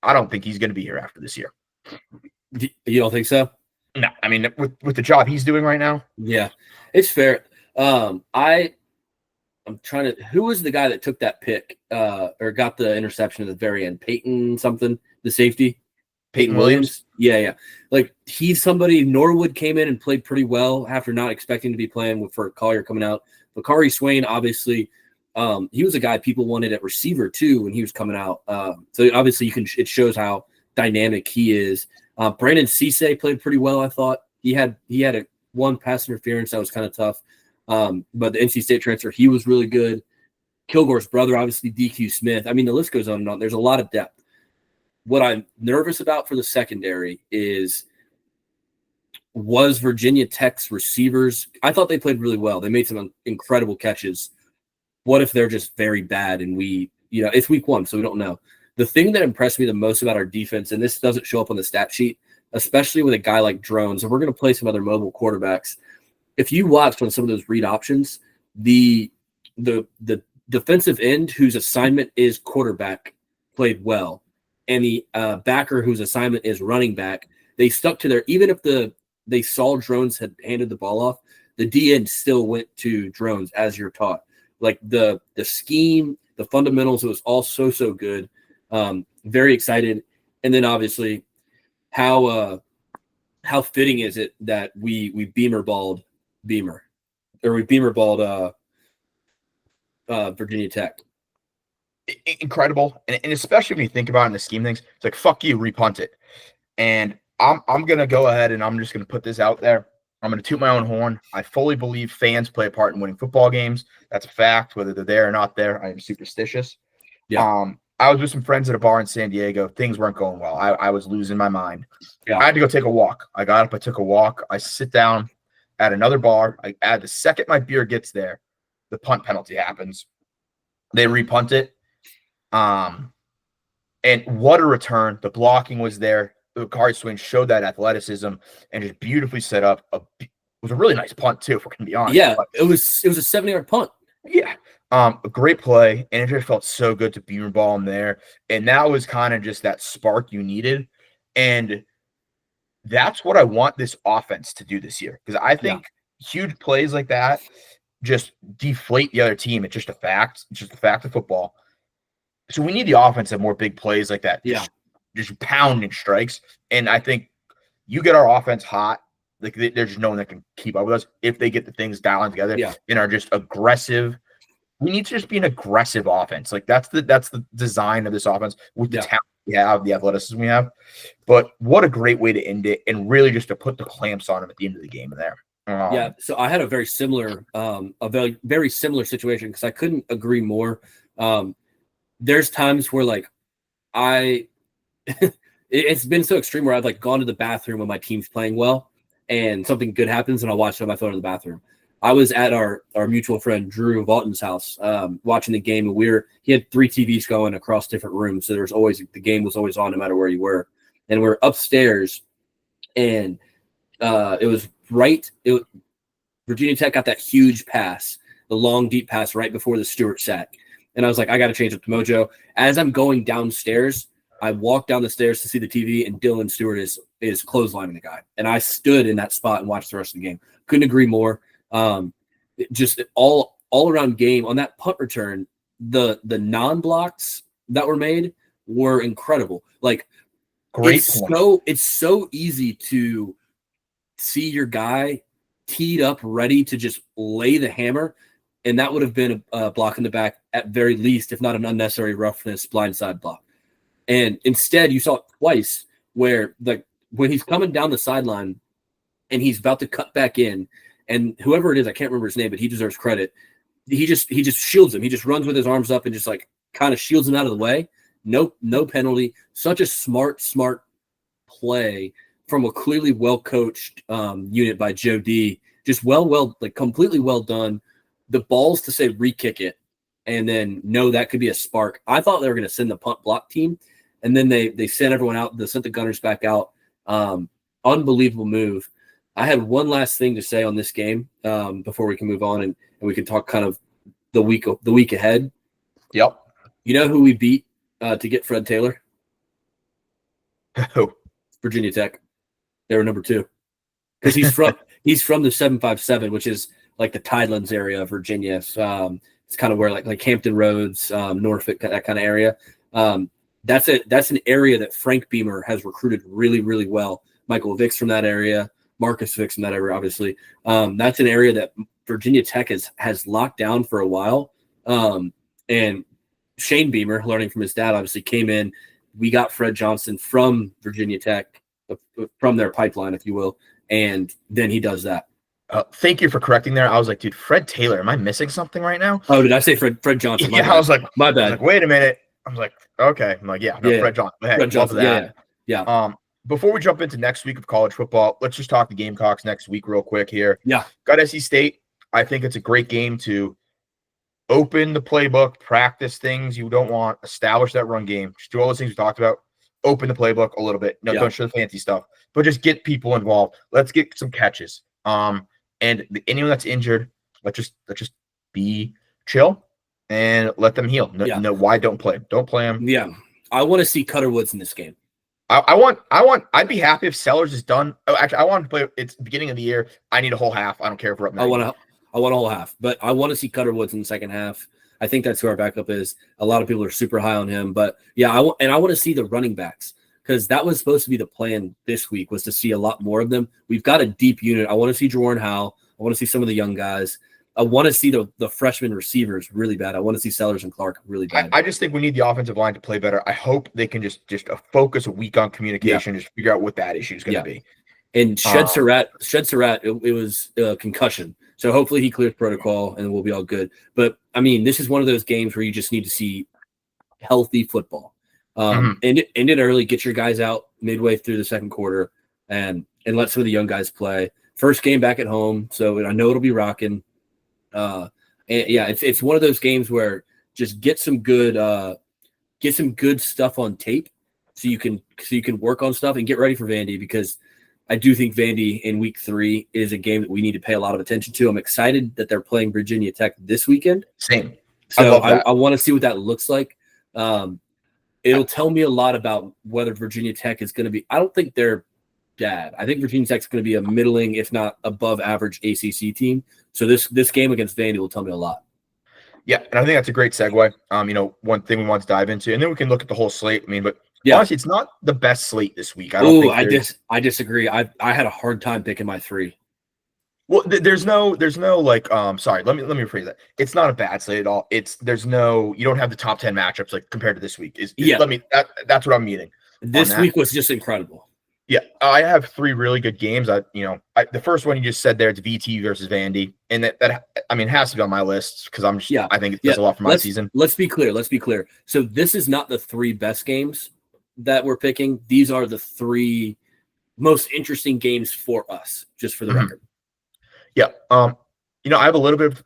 Speaker 1: I don't think he's going to be here after this year.
Speaker 2: You don't think so?
Speaker 1: No, I mean, with the job he's doing right now.
Speaker 2: Yeah, it's fair. I'm trying to. Who was the guy that took that pick or got the interception at the very end? Peyton something, the safety.
Speaker 1: Peyton Williams.
Speaker 2: Yeah. Like he's somebody. Norwood came in and played pretty well after not expecting to be playing for Collier coming out. Bakari Swain, obviously, he was a guy people wanted at receiver too when he was coming out. So obviously it shows how dynamic he is. Brandon Cisse played pretty well. I thought he had one pass interference that was kind of tough. But the NC State transfer, he was really good. Kilgore's brother, obviously DQ Smith. I mean, the list goes on and on. There's a lot of depth. What I'm nervous about for the secondary was Virginia Tech's receivers. I thought they played really well. They made some incredible catches. What if they're just very bad and it's week 1, so we don't know. The thing that impressed me the most about our defense, and this doesn't show up on the stat sheet, especially with a guy like Drones, and we're going to play some other mobile quarterbacks. If you watched on some of those read options, the defensive end whose assignment is quarterback played well, and the backer whose assignment is running back, they stuck to their – even if they saw Drones had handed the ball off, the D end still went to Drones as you're taught. Like the scheme, the fundamentals, it was all so good. Very excited. And then obviously how fitting is it that we Virginia Tech.
Speaker 1: Incredible. And especially when you think about it in the scheme things, it's like, fuck you, repunt it. And I'm going to go ahead and I'm just going to put this out there. I'm going to toot my own horn. I fully believe fans play a part in winning football games. That's a fact, whether they're there or not there. I am superstitious.
Speaker 2: Yeah.
Speaker 1: I was with some friends at a bar in San Diego. Things weren't going well. I was losing my mind.
Speaker 2: Yeah.
Speaker 1: I had to go take a walk. I got up. I took a walk. I sit down at another bar. The second my beer gets there, the punt penalty happens. They repunt it. And what a return. The blocking was there. The Bakari Swain showed that athleticism and just beautifully set up. It was a really nice punt, too, if we're going to be honest.
Speaker 2: Yeah, it was a 70-yard punt.
Speaker 1: Yeah. A great play, and it just felt so good to beamer ball him there. And that was kind of just that spark you needed. And that's what I want this offense to do this year. Because I think huge plays like that just deflate the other team. It's just a fact. It's just a fact of football. So we need the offense to have more big plays like that.
Speaker 2: Yeah.
Speaker 1: Just pounding strikes. And I think you get our offense hot. Like there's just no one that can keep up with us if they get the things dialing together and are just aggressive. We need to just be an aggressive offense. Like that's the design of this offense with the talent we have, the athleticism we have. But what a great way to end it, and really just to put the clamps on them at the end of the game there.
Speaker 2: So I had a very similar situation because I couldn't agree more. There's times where like it's been so extreme where I've like gone to the bathroom when my team's playing well and something good happens and I'll watch it on my phone in the bathroom. I was at our mutual friend Drew Vaughton's house watching the game, and he had 3 TVs going across different rooms, so the game was always on no matter where you were. And we're upstairs, and Virginia Tech got that huge pass, the long deep pass right before the Stewart sack, and I was like, I got to change up to Mojo. As I'm going downstairs, I walked down the stairs to see the TV, and Dylan Stewart is clotheslining the guy, and I stood in that spot and watched the rest of the game. Couldn't agree more. Just all around game on that punt return, the non-blocks that were made were incredible. Like
Speaker 1: great point.
Speaker 2: It's so easy to see your guy teed up ready to just lay the hammer, and that would have been a block in the back at very least, if not an unnecessary roughness blindside block. And instead you saw it twice where when he's coming down the sideline and he's about to cut back in, and whoever it is, I can't remember his name, but he deserves credit. He just shields him. He just runs with his arms up and just like kind of shields him out of the way. No penalty. Such a smart play from a clearly well-coached unit by Joe D. Just like completely well done. The balls to say re-kick it and then know that could be a spark. I thought they were going to send the punt block team, and then they sent everyone out. They sent the gunners back out. Unbelievable move. I had one last thing to say on this game before we can move on and we can talk kind of the week ahead.
Speaker 1: Yep.
Speaker 2: You know who we beat to get Fred Taylor?
Speaker 1: Who?
Speaker 2: Virginia Tech. They were number 2 because he's from the 757, which is like the Tidelands area of Virginia. So, it's kind of where like Hampton Roads, Norfolk, that kind of area. That's an area that Frank Beamer has recruited really, really well. Michael Vick's from that area. Marcus Vick's from that area, obviously. That's an area that Virginia Tech has locked down for a while. And Shane Beamer, learning from his dad, obviously came in. We got Fred Johnson from Virginia Tech, from their pipeline, if you will. And then he does that.
Speaker 1: Thank you for correcting there. I was like, dude, Fred Taylor, am I missing something right now?
Speaker 2: Oh, did I say Fred Johnson?
Speaker 1: Yeah, I was like,
Speaker 2: my bad.
Speaker 1: I was like, wait a minute. I was like, okay. I'm like, Fred Johnson. Hey,
Speaker 2: Fred Johnson.
Speaker 1: Love that.
Speaker 2: Yeah.
Speaker 1: Before we jump into next week of college football, let's just talk the Gamecocks next week real quick here.
Speaker 2: Yeah.
Speaker 1: Got SC State. I think it's a great game to open the playbook, practice things you don't want, establish that run game, just do all those things we talked about, open the playbook a little bit. No, don't show the fancy stuff, but just get people involved. Let's get some catches. And anyone that's injured, let's just be chill and let them heal. No, why don't play? Don't play them.
Speaker 2: Yeah. I want to see Cutter Woods in this game.
Speaker 1: I'd be happy if Sellers is done. Oh, actually, I want to play. It's the beginning of the year. I need a whole half. I don't care if we're up 9.
Speaker 2: I want a whole half, but I want to see Cutter Woods in the second half. I think that's who our backup is. A lot of people are super high on him, but yeah, I want to see the running backs because that was supposed to be the plan this week was to see a lot more of them. We've got a deep unit. I want to see Jawarn Howell. I want to see some of the young guys. I want to see the freshman receivers really bad. I want to see Sellers and Clark really bad.
Speaker 1: I just think we need the offensive line to play better. I hope they can just focus a week on communication, just figure out what that issue is going to be.
Speaker 2: And Shed Surratt, it was a concussion. So hopefully he clears protocol and we'll be all good. But, I mean, this is one of those games where you just need to see healthy football. End it early, get your guys out midway through the second quarter and let some of the young guys play. First game back at home, so I know it'll be rocking. And yeah, it's one of those games where just get some good stuff on tape so you can work on stuff and get ready for Vandy because I do think Vandy in week 3 is a game that we need to pay a lot of attention to. I'm excited that they're playing Virginia Tech this weekend.
Speaker 1: Same.
Speaker 2: So I want to see what that looks like. It'll tell me a lot about whether Virginia Tech is going to be. I don't think they're bad. I think Virginia Tech's going to be a middling, if not above average ACC team. So this game against Vandy will tell me a lot.
Speaker 1: Yeah, and I think that's a great segue. One thing we want to dive into, and then we can look at the whole slate. I mean, but honestly, it's not the best slate this week.
Speaker 2: I disagree. I had a hard time picking my 3.
Speaker 1: Well, there's no like sorry, let me rephrase that. It's not a bad slate at all. You don't have the top 10 matchups like compared to this week. That's what I'm meaning.
Speaker 2: This week was just incredible.
Speaker 1: Yeah, I have 3 really good games. The first one you just said there, it's VT versus Vandy, and that has to be on my list because I think it does a lot for my season.
Speaker 2: Let's be clear. So this is not the 3 best games that we're picking. These are the 3 most interesting games for us, just for the record.
Speaker 1: Yeah. I have a little bit of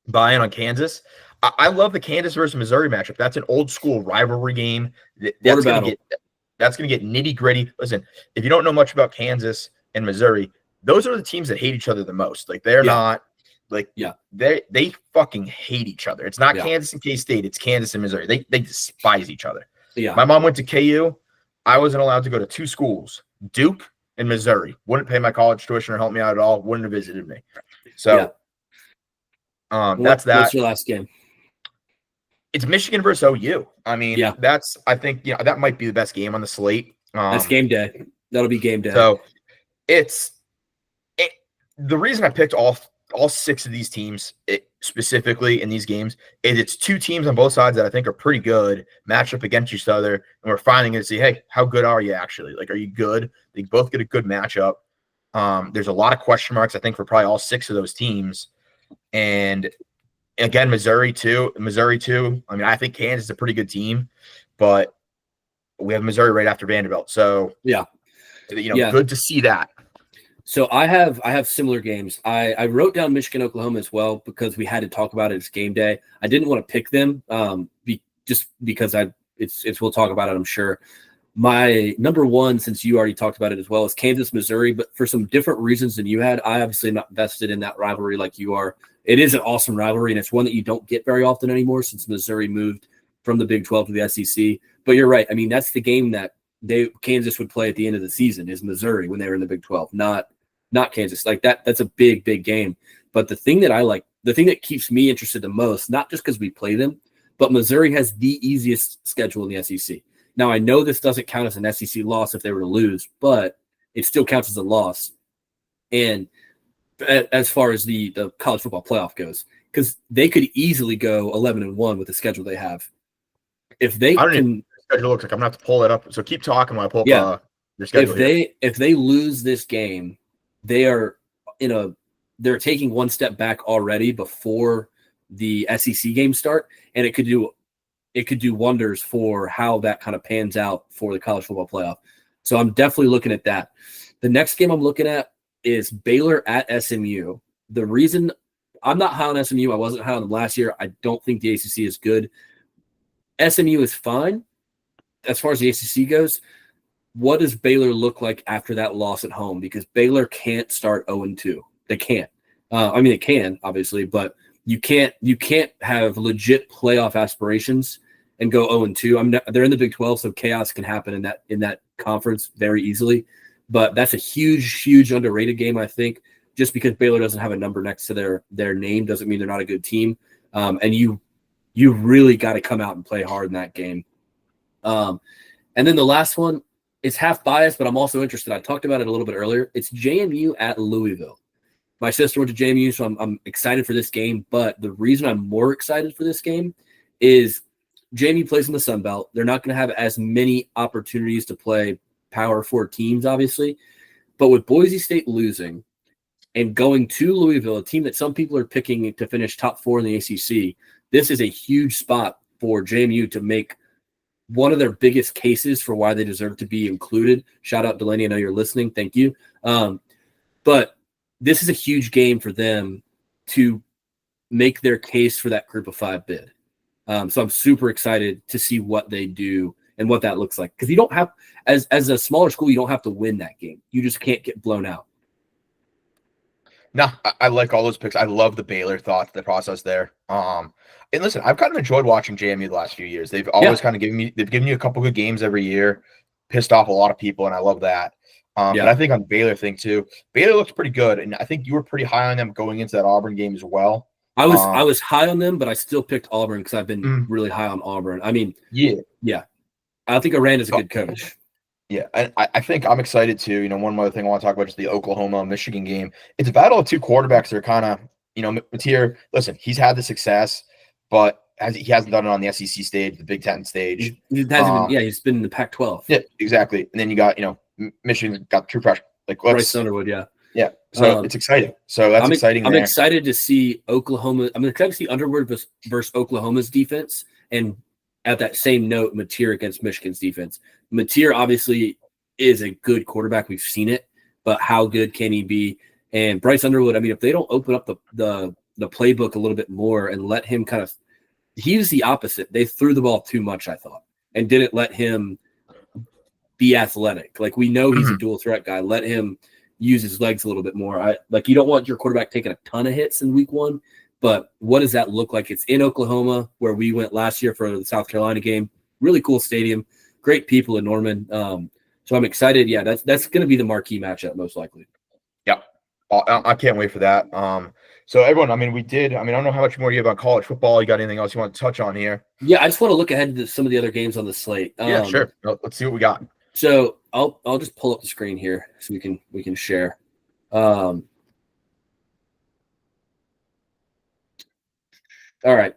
Speaker 1: buy-in on Kansas. I love the Kansas versus Missouri matchup. That's an old school rivalry game. That's going to get nitty gritty. Listen, if you don't know much about Kansas and Missouri, those are the teams that hate each other the most. Like they're not like, they fucking hate each other. It's not Kansas and K-State. It's Kansas and Missouri. They despise each other.
Speaker 2: Yeah.
Speaker 1: My mom went to KU. I wasn't allowed to go to 2 schools, Duke and Missouri. Wouldn't pay my college tuition or help me out at all. Wouldn't have visited me. So that's that.
Speaker 2: What's your last game?
Speaker 1: It's Michigan versus OU. I mean, I think that might be the best game on the slate.
Speaker 2: That's game day. That'll be game day.
Speaker 1: So the reason I picked all 6 of these teams specifically in these games is it's 2 teams on both sides that I think are pretty good, match up against each other, and we're finding to see, hey, how good are you actually? Like, are you good? They both get a good matchup. There's a lot of question marks, I think, for probably all 6 of those teams. And again, Missouri too. I mean, I think Kansas is a pretty good team, but we have Missouri right after Vanderbilt. So good to see that.
Speaker 2: So I have similar games. I wrote down Michigan, Oklahoma as well because we had to talk about it. It's game day. I didn't want to pick them just because we'll talk about it, I'm sure. My number one, since you already talked about it as well, is Kansas, Missouri, but for some different reasons than you had. I obviously am not vested in that rivalry like you are. It is an awesome rivalry, and it's one that you don't get very often anymore since Missouri moved from the Big 12 to the SEC. But you're right. I mean, that's the game that Kansas would play at the end of the season is Missouri when they were in the Big 12, not Kansas. Like that's a big, big game. But the thing that I like, the thing that keeps me interested the most, not just because we play them, but Missouri has the easiest schedule in the SEC. Now, I know this doesn't count as an SEC loss if they were to lose, but it still counts as a loss. And as far as the college football playoff goes, because they could easily go 11-1 with the schedule they have. If they
Speaker 1: I don't
Speaker 2: can,
Speaker 1: even schedule looks like I'm gonna have to pull it up. So keep talking while I pull up your schedule.
Speaker 2: if they lose this game, they're taking one step back already before the SEC games start, and it could do wonders for how that kind of pans out for the college football playoff. So I'm definitely looking at that. The next game I'm looking at is Baylor at SMU. The reason I'm not high on SMU, I wasn't high on them last year. I don't think the ACC is good. SMU is fine as far as the ACC goes. What does Baylor look like after that loss at home? Because Baylor can't start 0-2. They can't. I mean, they can, obviously, but you can't have legit playoff aspirations and go 0-2. They're in the Big 12, so chaos can happen in that conference very easily. But that's a huge, huge underrated game, I think. Just because Baylor doesn't have a number next to their name doesn't mean they're not a good team. And you really got to come out and play hard in that game. And then the last one, it's half biased, but I'm also interested. I talked about it a little bit earlier. It's JMU at Louisville. My sister went to JMU, so I'm excited for this game. But the reason I'm more excited for this game is JMU plays in the Sun Belt. They're not going to have as many opportunities to play Power 4 teams, obviously. But with Boise State losing and going to Louisville, a team that some people are picking to finish top 4 in the ACC, this is a huge spot for JMU to make one of their biggest cases for why they deserve to be included. Shout out Delaney, I know you're listening. Thank you. But this is a huge game for them to make their case for that Group of 5 bid. So I'm super excited to see what they do and what that looks like. Because you don't have, as a smaller school, you don't have to win that game. You just can't get blown out.
Speaker 1: No, I like all those picks. I love the Baylor the process there. And listen, I've kind of enjoyed watching JMU the last few years. They've always kind of given me a couple good games every year, pissed off a lot of people, and I love that. But I think on the Baylor thing too, Baylor looks pretty good, and I think you were pretty high on them going into that Auburn game as well.
Speaker 2: I was high on them, but I still picked Auburn because I've been really high on Auburn. I mean, yeah. I think Aranda's a good coach.
Speaker 1: Yeah, and I think I'm excited too. One other thing I want to talk about is the Oklahoma-Michigan game. It's a battle of two quarterbacks that are kind of, Matier, listen, he's had the success, but he hasn't done it on the SEC stage, the Big Ten stage.
Speaker 2: He hasn't been, he's been in the Pac-12.
Speaker 1: Yeah, exactly. And then you got, Michigan's got true pressure. Like
Speaker 2: Bryce Underwood, yeah.
Speaker 1: Yeah, so it's exciting. So that's exciting.
Speaker 2: I'm excited to see Oklahoma. I'm excited to see Underwood versus Oklahoma's defense, and at that same note, Matier against Michigan's defense. Matier obviously is a good quarterback. We've seen it, but how good can he be? And Bryce Underwood, I mean, if they don't open up the playbook a little bit more and let him he's the opposite. They threw the ball too much, I thought, and didn't let him be athletic. Like, we know he's a dual threat guy. Let him use his legs a little bit more. You don't want your quarterback taking a ton of hits in week 1, but what does that look like? It's in Oklahoma, where we went last year for the South Carolina game. Really cool stadium, great people in Norman. So I'm excited. Yeah, that's going to be the marquee matchup most likely.
Speaker 1: Yeah, I can't wait for that. So everyone, I don't know how much more you have on college football. You got anything else you want to touch on here?
Speaker 2: Yeah, I just want to look ahead to some of the other games on the slate.
Speaker 1: Yeah, sure. Let's see what we got.
Speaker 2: So I'll just pull up the screen here so we can share. All right.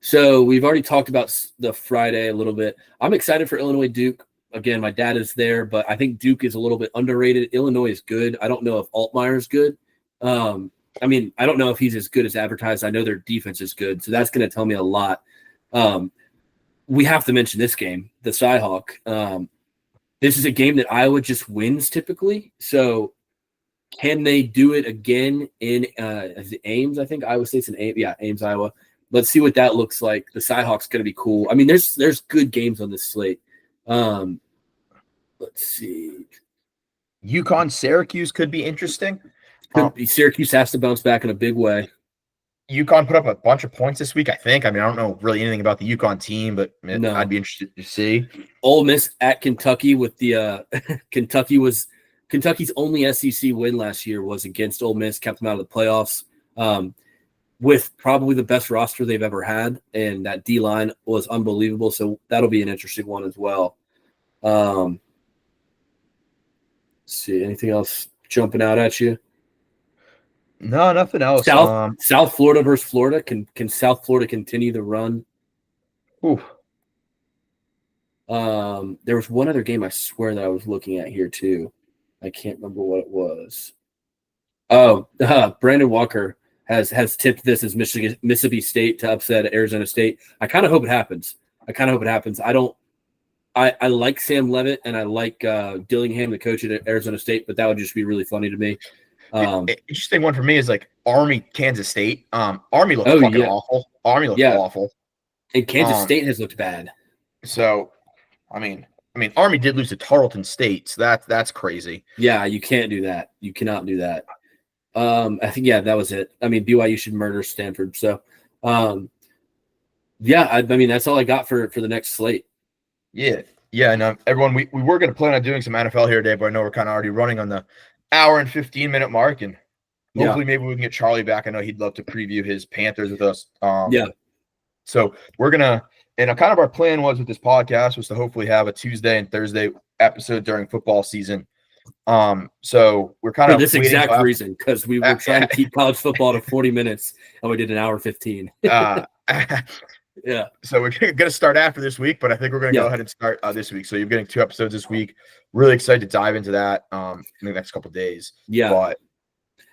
Speaker 2: So we've already talked about the Friday a little bit. I'm excited for Illinois Duke. Again, my dad is there, but I think Duke is a little bit underrated. Illinois is good. I don't know if Altmaier is good. I don't know if he's as good as advertised. I know their defense is good, so that's going to tell me a lot. We have to mention this game, the Cyhawk. This is a game that Iowa just wins typically. So can they do it again in Ames? I think Iowa State's in Ames. Yeah, Ames, Iowa. Let's see what that looks like. The Cyhawks going to be cool. I mean, there's good games on this slate. Let's see.
Speaker 1: UConn Syracuse could be interesting.
Speaker 2: Could be Syracuse has to bounce back in a big way.
Speaker 1: UConn put up a bunch of points this week, I think. I mean, I don't know really anything about the UConn team, but
Speaker 2: No.
Speaker 1: I'd be interested to see.
Speaker 2: Ole Miss at Kentucky with the Kentucky's only SEC win last year was against Ole Miss, kept them out of the playoffs. With probably the best roster they've ever had, and that D-line was unbelievable. So that'll be an interesting one as well. Let's see, anything else jumping out at you?
Speaker 1: No, nothing else.
Speaker 2: South Florida versus Florida. Can South Florida continue the run?
Speaker 1: Ooh.
Speaker 2: There was one other game I swear that I was looking at here too. I can't remember what it was. Oh, Brandon Walker has tipped this as Mississippi State to upset Arizona State. I kind of hope it happens. I like Sam Levitt and I like Dillingham, the coach at Arizona State, but that would just be really funny to me.
Speaker 1: Interesting one for me is like Army, Kansas State. Army looked fucking awful. Army looked awful.
Speaker 2: And Kansas State has looked bad.
Speaker 1: So, I mean, Army did lose to Tarleton State, so that's crazy.
Speaker 2: Yeah, you can't do that. You cannot do that. I think that was it. I mean, BYU should murder Stanford. So, I mean, that's all I got for the next slate.
Speaker 1: Yeah, and everyone, we were going to plan on doing some NFL here today, but I know we're kind of already running on the hour and 15-minute mark, and hopefully maybe we can get Charlie back. I know he'd love to preview his Panthers with us. So we're gonna, and kind of our plan was with this podcast was to hopefully have a Tuesday and Thursday episode during football season. So we're kind
Speaker 2: for
Speaker 1: of
Speaker 2: this exact reason, because we were trying to keep college football to 40 minutes and we did an hour 15. Yeah.
Speaker 1: So we're going to start after this week, but I think we're going to go ahead and start this week. So you're getting 2 episodes this week. Really excited to dive into that in the next couple of days.
Speaker 2: Yeah.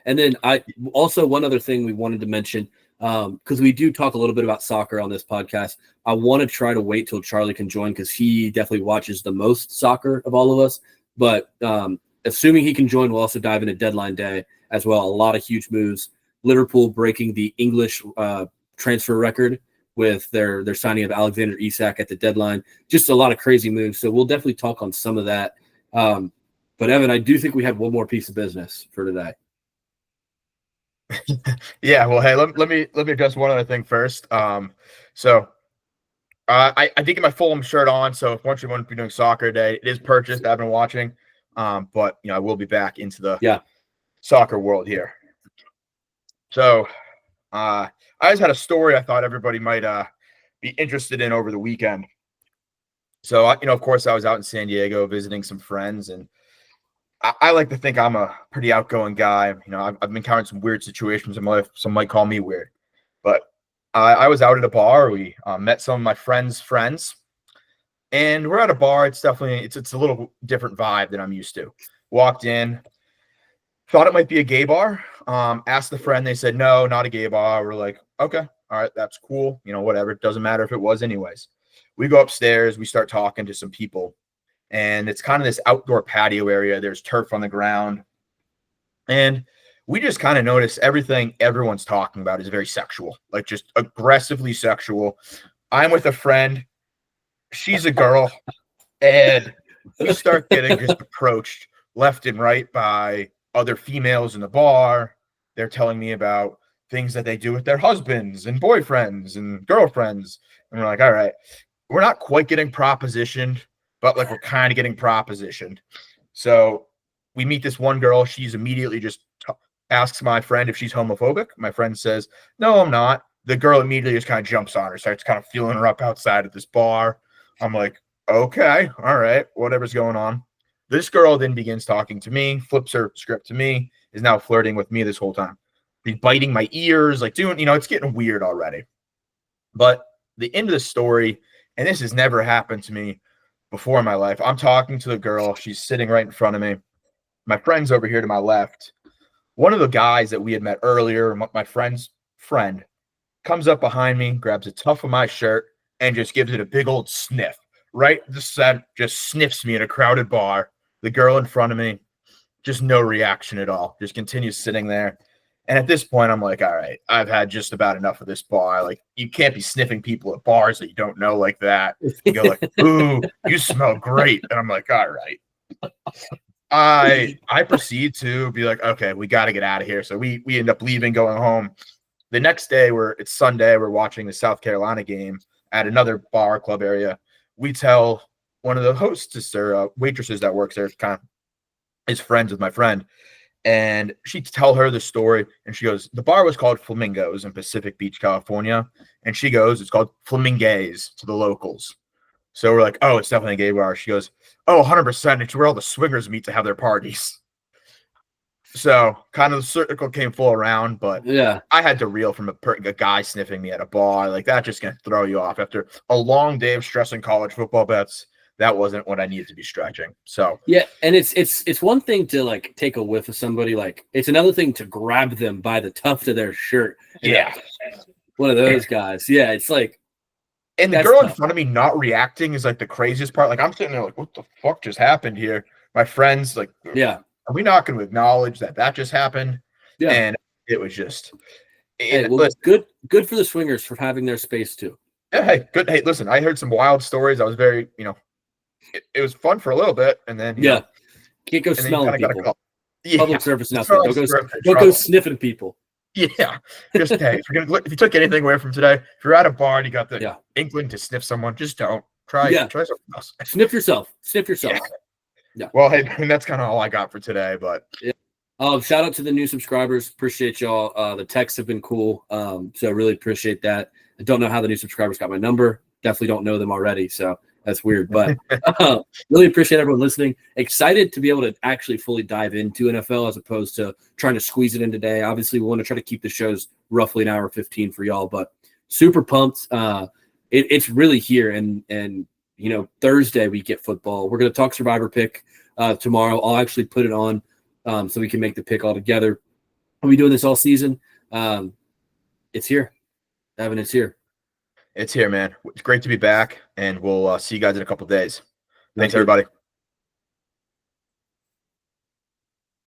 Speaker 2: And then one other thing we wanted to mention, because we do talk a little bit about soccer on this podcast. I want to try to wait till Charlie can join because he definitely watches the most soccer of all of us. But assuming he can join, we'll also dive into deadline day as well. A lot of huge moves. Liverpool breaking the English transfer record with their signing of Alexander Isak at the deadline. Just a lot of crazy moves. So we'll definitely talk on some of that. But Evan, I do think we had one more piece of business for today.
Speaker 1: Yeah, well, hey, let me address one other thing first. So I did get my Fulham shirt on, so if once you want to be doing soccer today, it is purchased. I've been watching, but I will be back into the soccer world here. So I just had a story I thought everybody might be interested in over the weekend. So of course, I was out in San Diego visiting some friends, and I like to think I'm a pretty outgoing guy. I've encountered some weird situations in my life. Some might call me weird, but I was out at a bar. We met some of my friends' friends, and we're at a bar. It's definitely it's a little different vibe than I'm used to. Walked in, thought it might be a gay bar. Asked the friend. They said no, not a gay bar. We're like, okay, all right, that's cool. Whatever. It doesn't matter if it was, anyways. We go upstairs. We start talking to some people. And it's kind of this outdoor patio area. There's turf on the ground. And we just kind of notice everything everyone's talking about is very sexual, like just aggressively sexual. I'm with a friend. She's a girl. And we start getting just approached left and right by other females in the bar. They're telling me about things that they do with their husbands and boyfriends and girlfriends. And we're like, all right, we're not quite getting propositioned, but like we're kind of getting propositioned. So we meet this one girl. She's immediately just asks my friend if she's homophobic. My friend says, no, I'm not. The girl immediately just kind of jumps on her, starts kind of feeling her up outside of this bar. I'm like, okay, all right, whatever's going on. This girl then begins talking to me, flips her script to me, is now flirting with me this whole time. He's biting my ears, like doing, it's getting weird already. But the end of the story, and this has never happened to me before in my life. I'm talking to the girl. She's sitting right in front of me. My friend's over here to my left. One of the guys that we had met earlier, my friend's friend, comes up behind me, grabs a tuft of my shirt, and just gives it a big old sniff. Right? Just sniffs me in a crowded bar. The girl in front of me, just no reaction at all. Just continues sitting there. And at this point, I'm like, all right, I've had just about enough of this bar. Like, you can't be sniffing people at bars that you don't know like that. You go like, ooh, you smell great. And I'm like, all right. I proceed to be like, okay, we got to get out of here. So we end up leaving, going home. The next day, it's Sunday. We're watching the South Carolina game at another bar club area. We tell one of the hostess or waitresses that works there, kind of is friends with my friend, and she tell her the story, and she goes, the bar was called Flamingos in Pacific Beach, California, and she goes, it's called Flamingays to the locals. So we're like, oh, it's definitely a gay bar. She goes, oh, 100%. It's where all the swingers meet to have their parties. So kind of the circle came full around, but
Speaker 2: Yeah.
Speaker 1: I had to reel from a guy sniffing me at a bar. Like, that just gonna throw you off. After a long day of stressing college football bets, that wasn't what I needed to be stretching. So
Speaker 2: Yeah, and it's one thing to like take a whiff of somebody, like it's another thing to grab them by the tuft of their shirt.
Speaker 1: yeah.
Speaker 2: One of those guys. Yeah, it's like,
Speaker 1: And the
Speaker 2: that's
Speaker 1: girl in
Speaker 2: tough.
Speaker 1: front of me not reacting is like the craziest part. Like, I'm sitting there like, what the fuck just happened here? My friends like,
Speaker 2: Yeah.
Speaker 1: are we not going to acknowledge that just happened?
Speaker 2: Yeah.
Speaker 1: And it was just,
Speaker 2: Hey, well,
Speaker 1: listen,
Speaker 2: good for the swingers for having their space too.
Speaker 1: yeah, hey, good. Hey, listen, I heard some wild stories. I was very, it was fun for a little bit, and then
Speaker 2: Yeah. Can't go
Speaker 1: and then you
Speaker 2: smelling
Speaker 1: kinda gotta
Speaker 2: people.
Speaker 1: go. Yeah,
Speaker 2: Public service
Speaker 1: it's
Speaker 2: announcement. Don't go sniffing people.
Speaker 1: Yeah, just hey, if you took anything away from today, if you're at a bar and you got the
Speaker 2: Yeah.
Speaker 1: inkling to sniff someone, just don't try.
Speaker 2: Yeah.
Speaker 1: Try something else.
Speaker 2: Sniff yourself. Sniff yourself.
Speaker 1: Yeah. Well, hey, that's kind of all I got for today. But
Speaker 2: Shout out to the new subscribers. Appreciate y'all. The texts have been cool. So I really appreciate that. I don't know how the new subscribers got my number. Definitely don't know them already. So that's weird. But really appreciate everyone listening. Excited to be able to actually fully dive into NFL as opposed to trying to squeeze it in today. Obviously, we want to try to keep the shows roughly an hour 15 for y'all, but super pumped. It's really here. And Thursday we get football. We're going to talk Survivor pick tomorrow. I'll actually put it on so we can make the pick all together. We'll be doing this all season. It's here. Evan, it's here.
Speaker 1: It's here, man. It's great to be back, and we'll see you guys in a couple days. Thanks,
Speaker 2: you.
Speaker 1: everybody.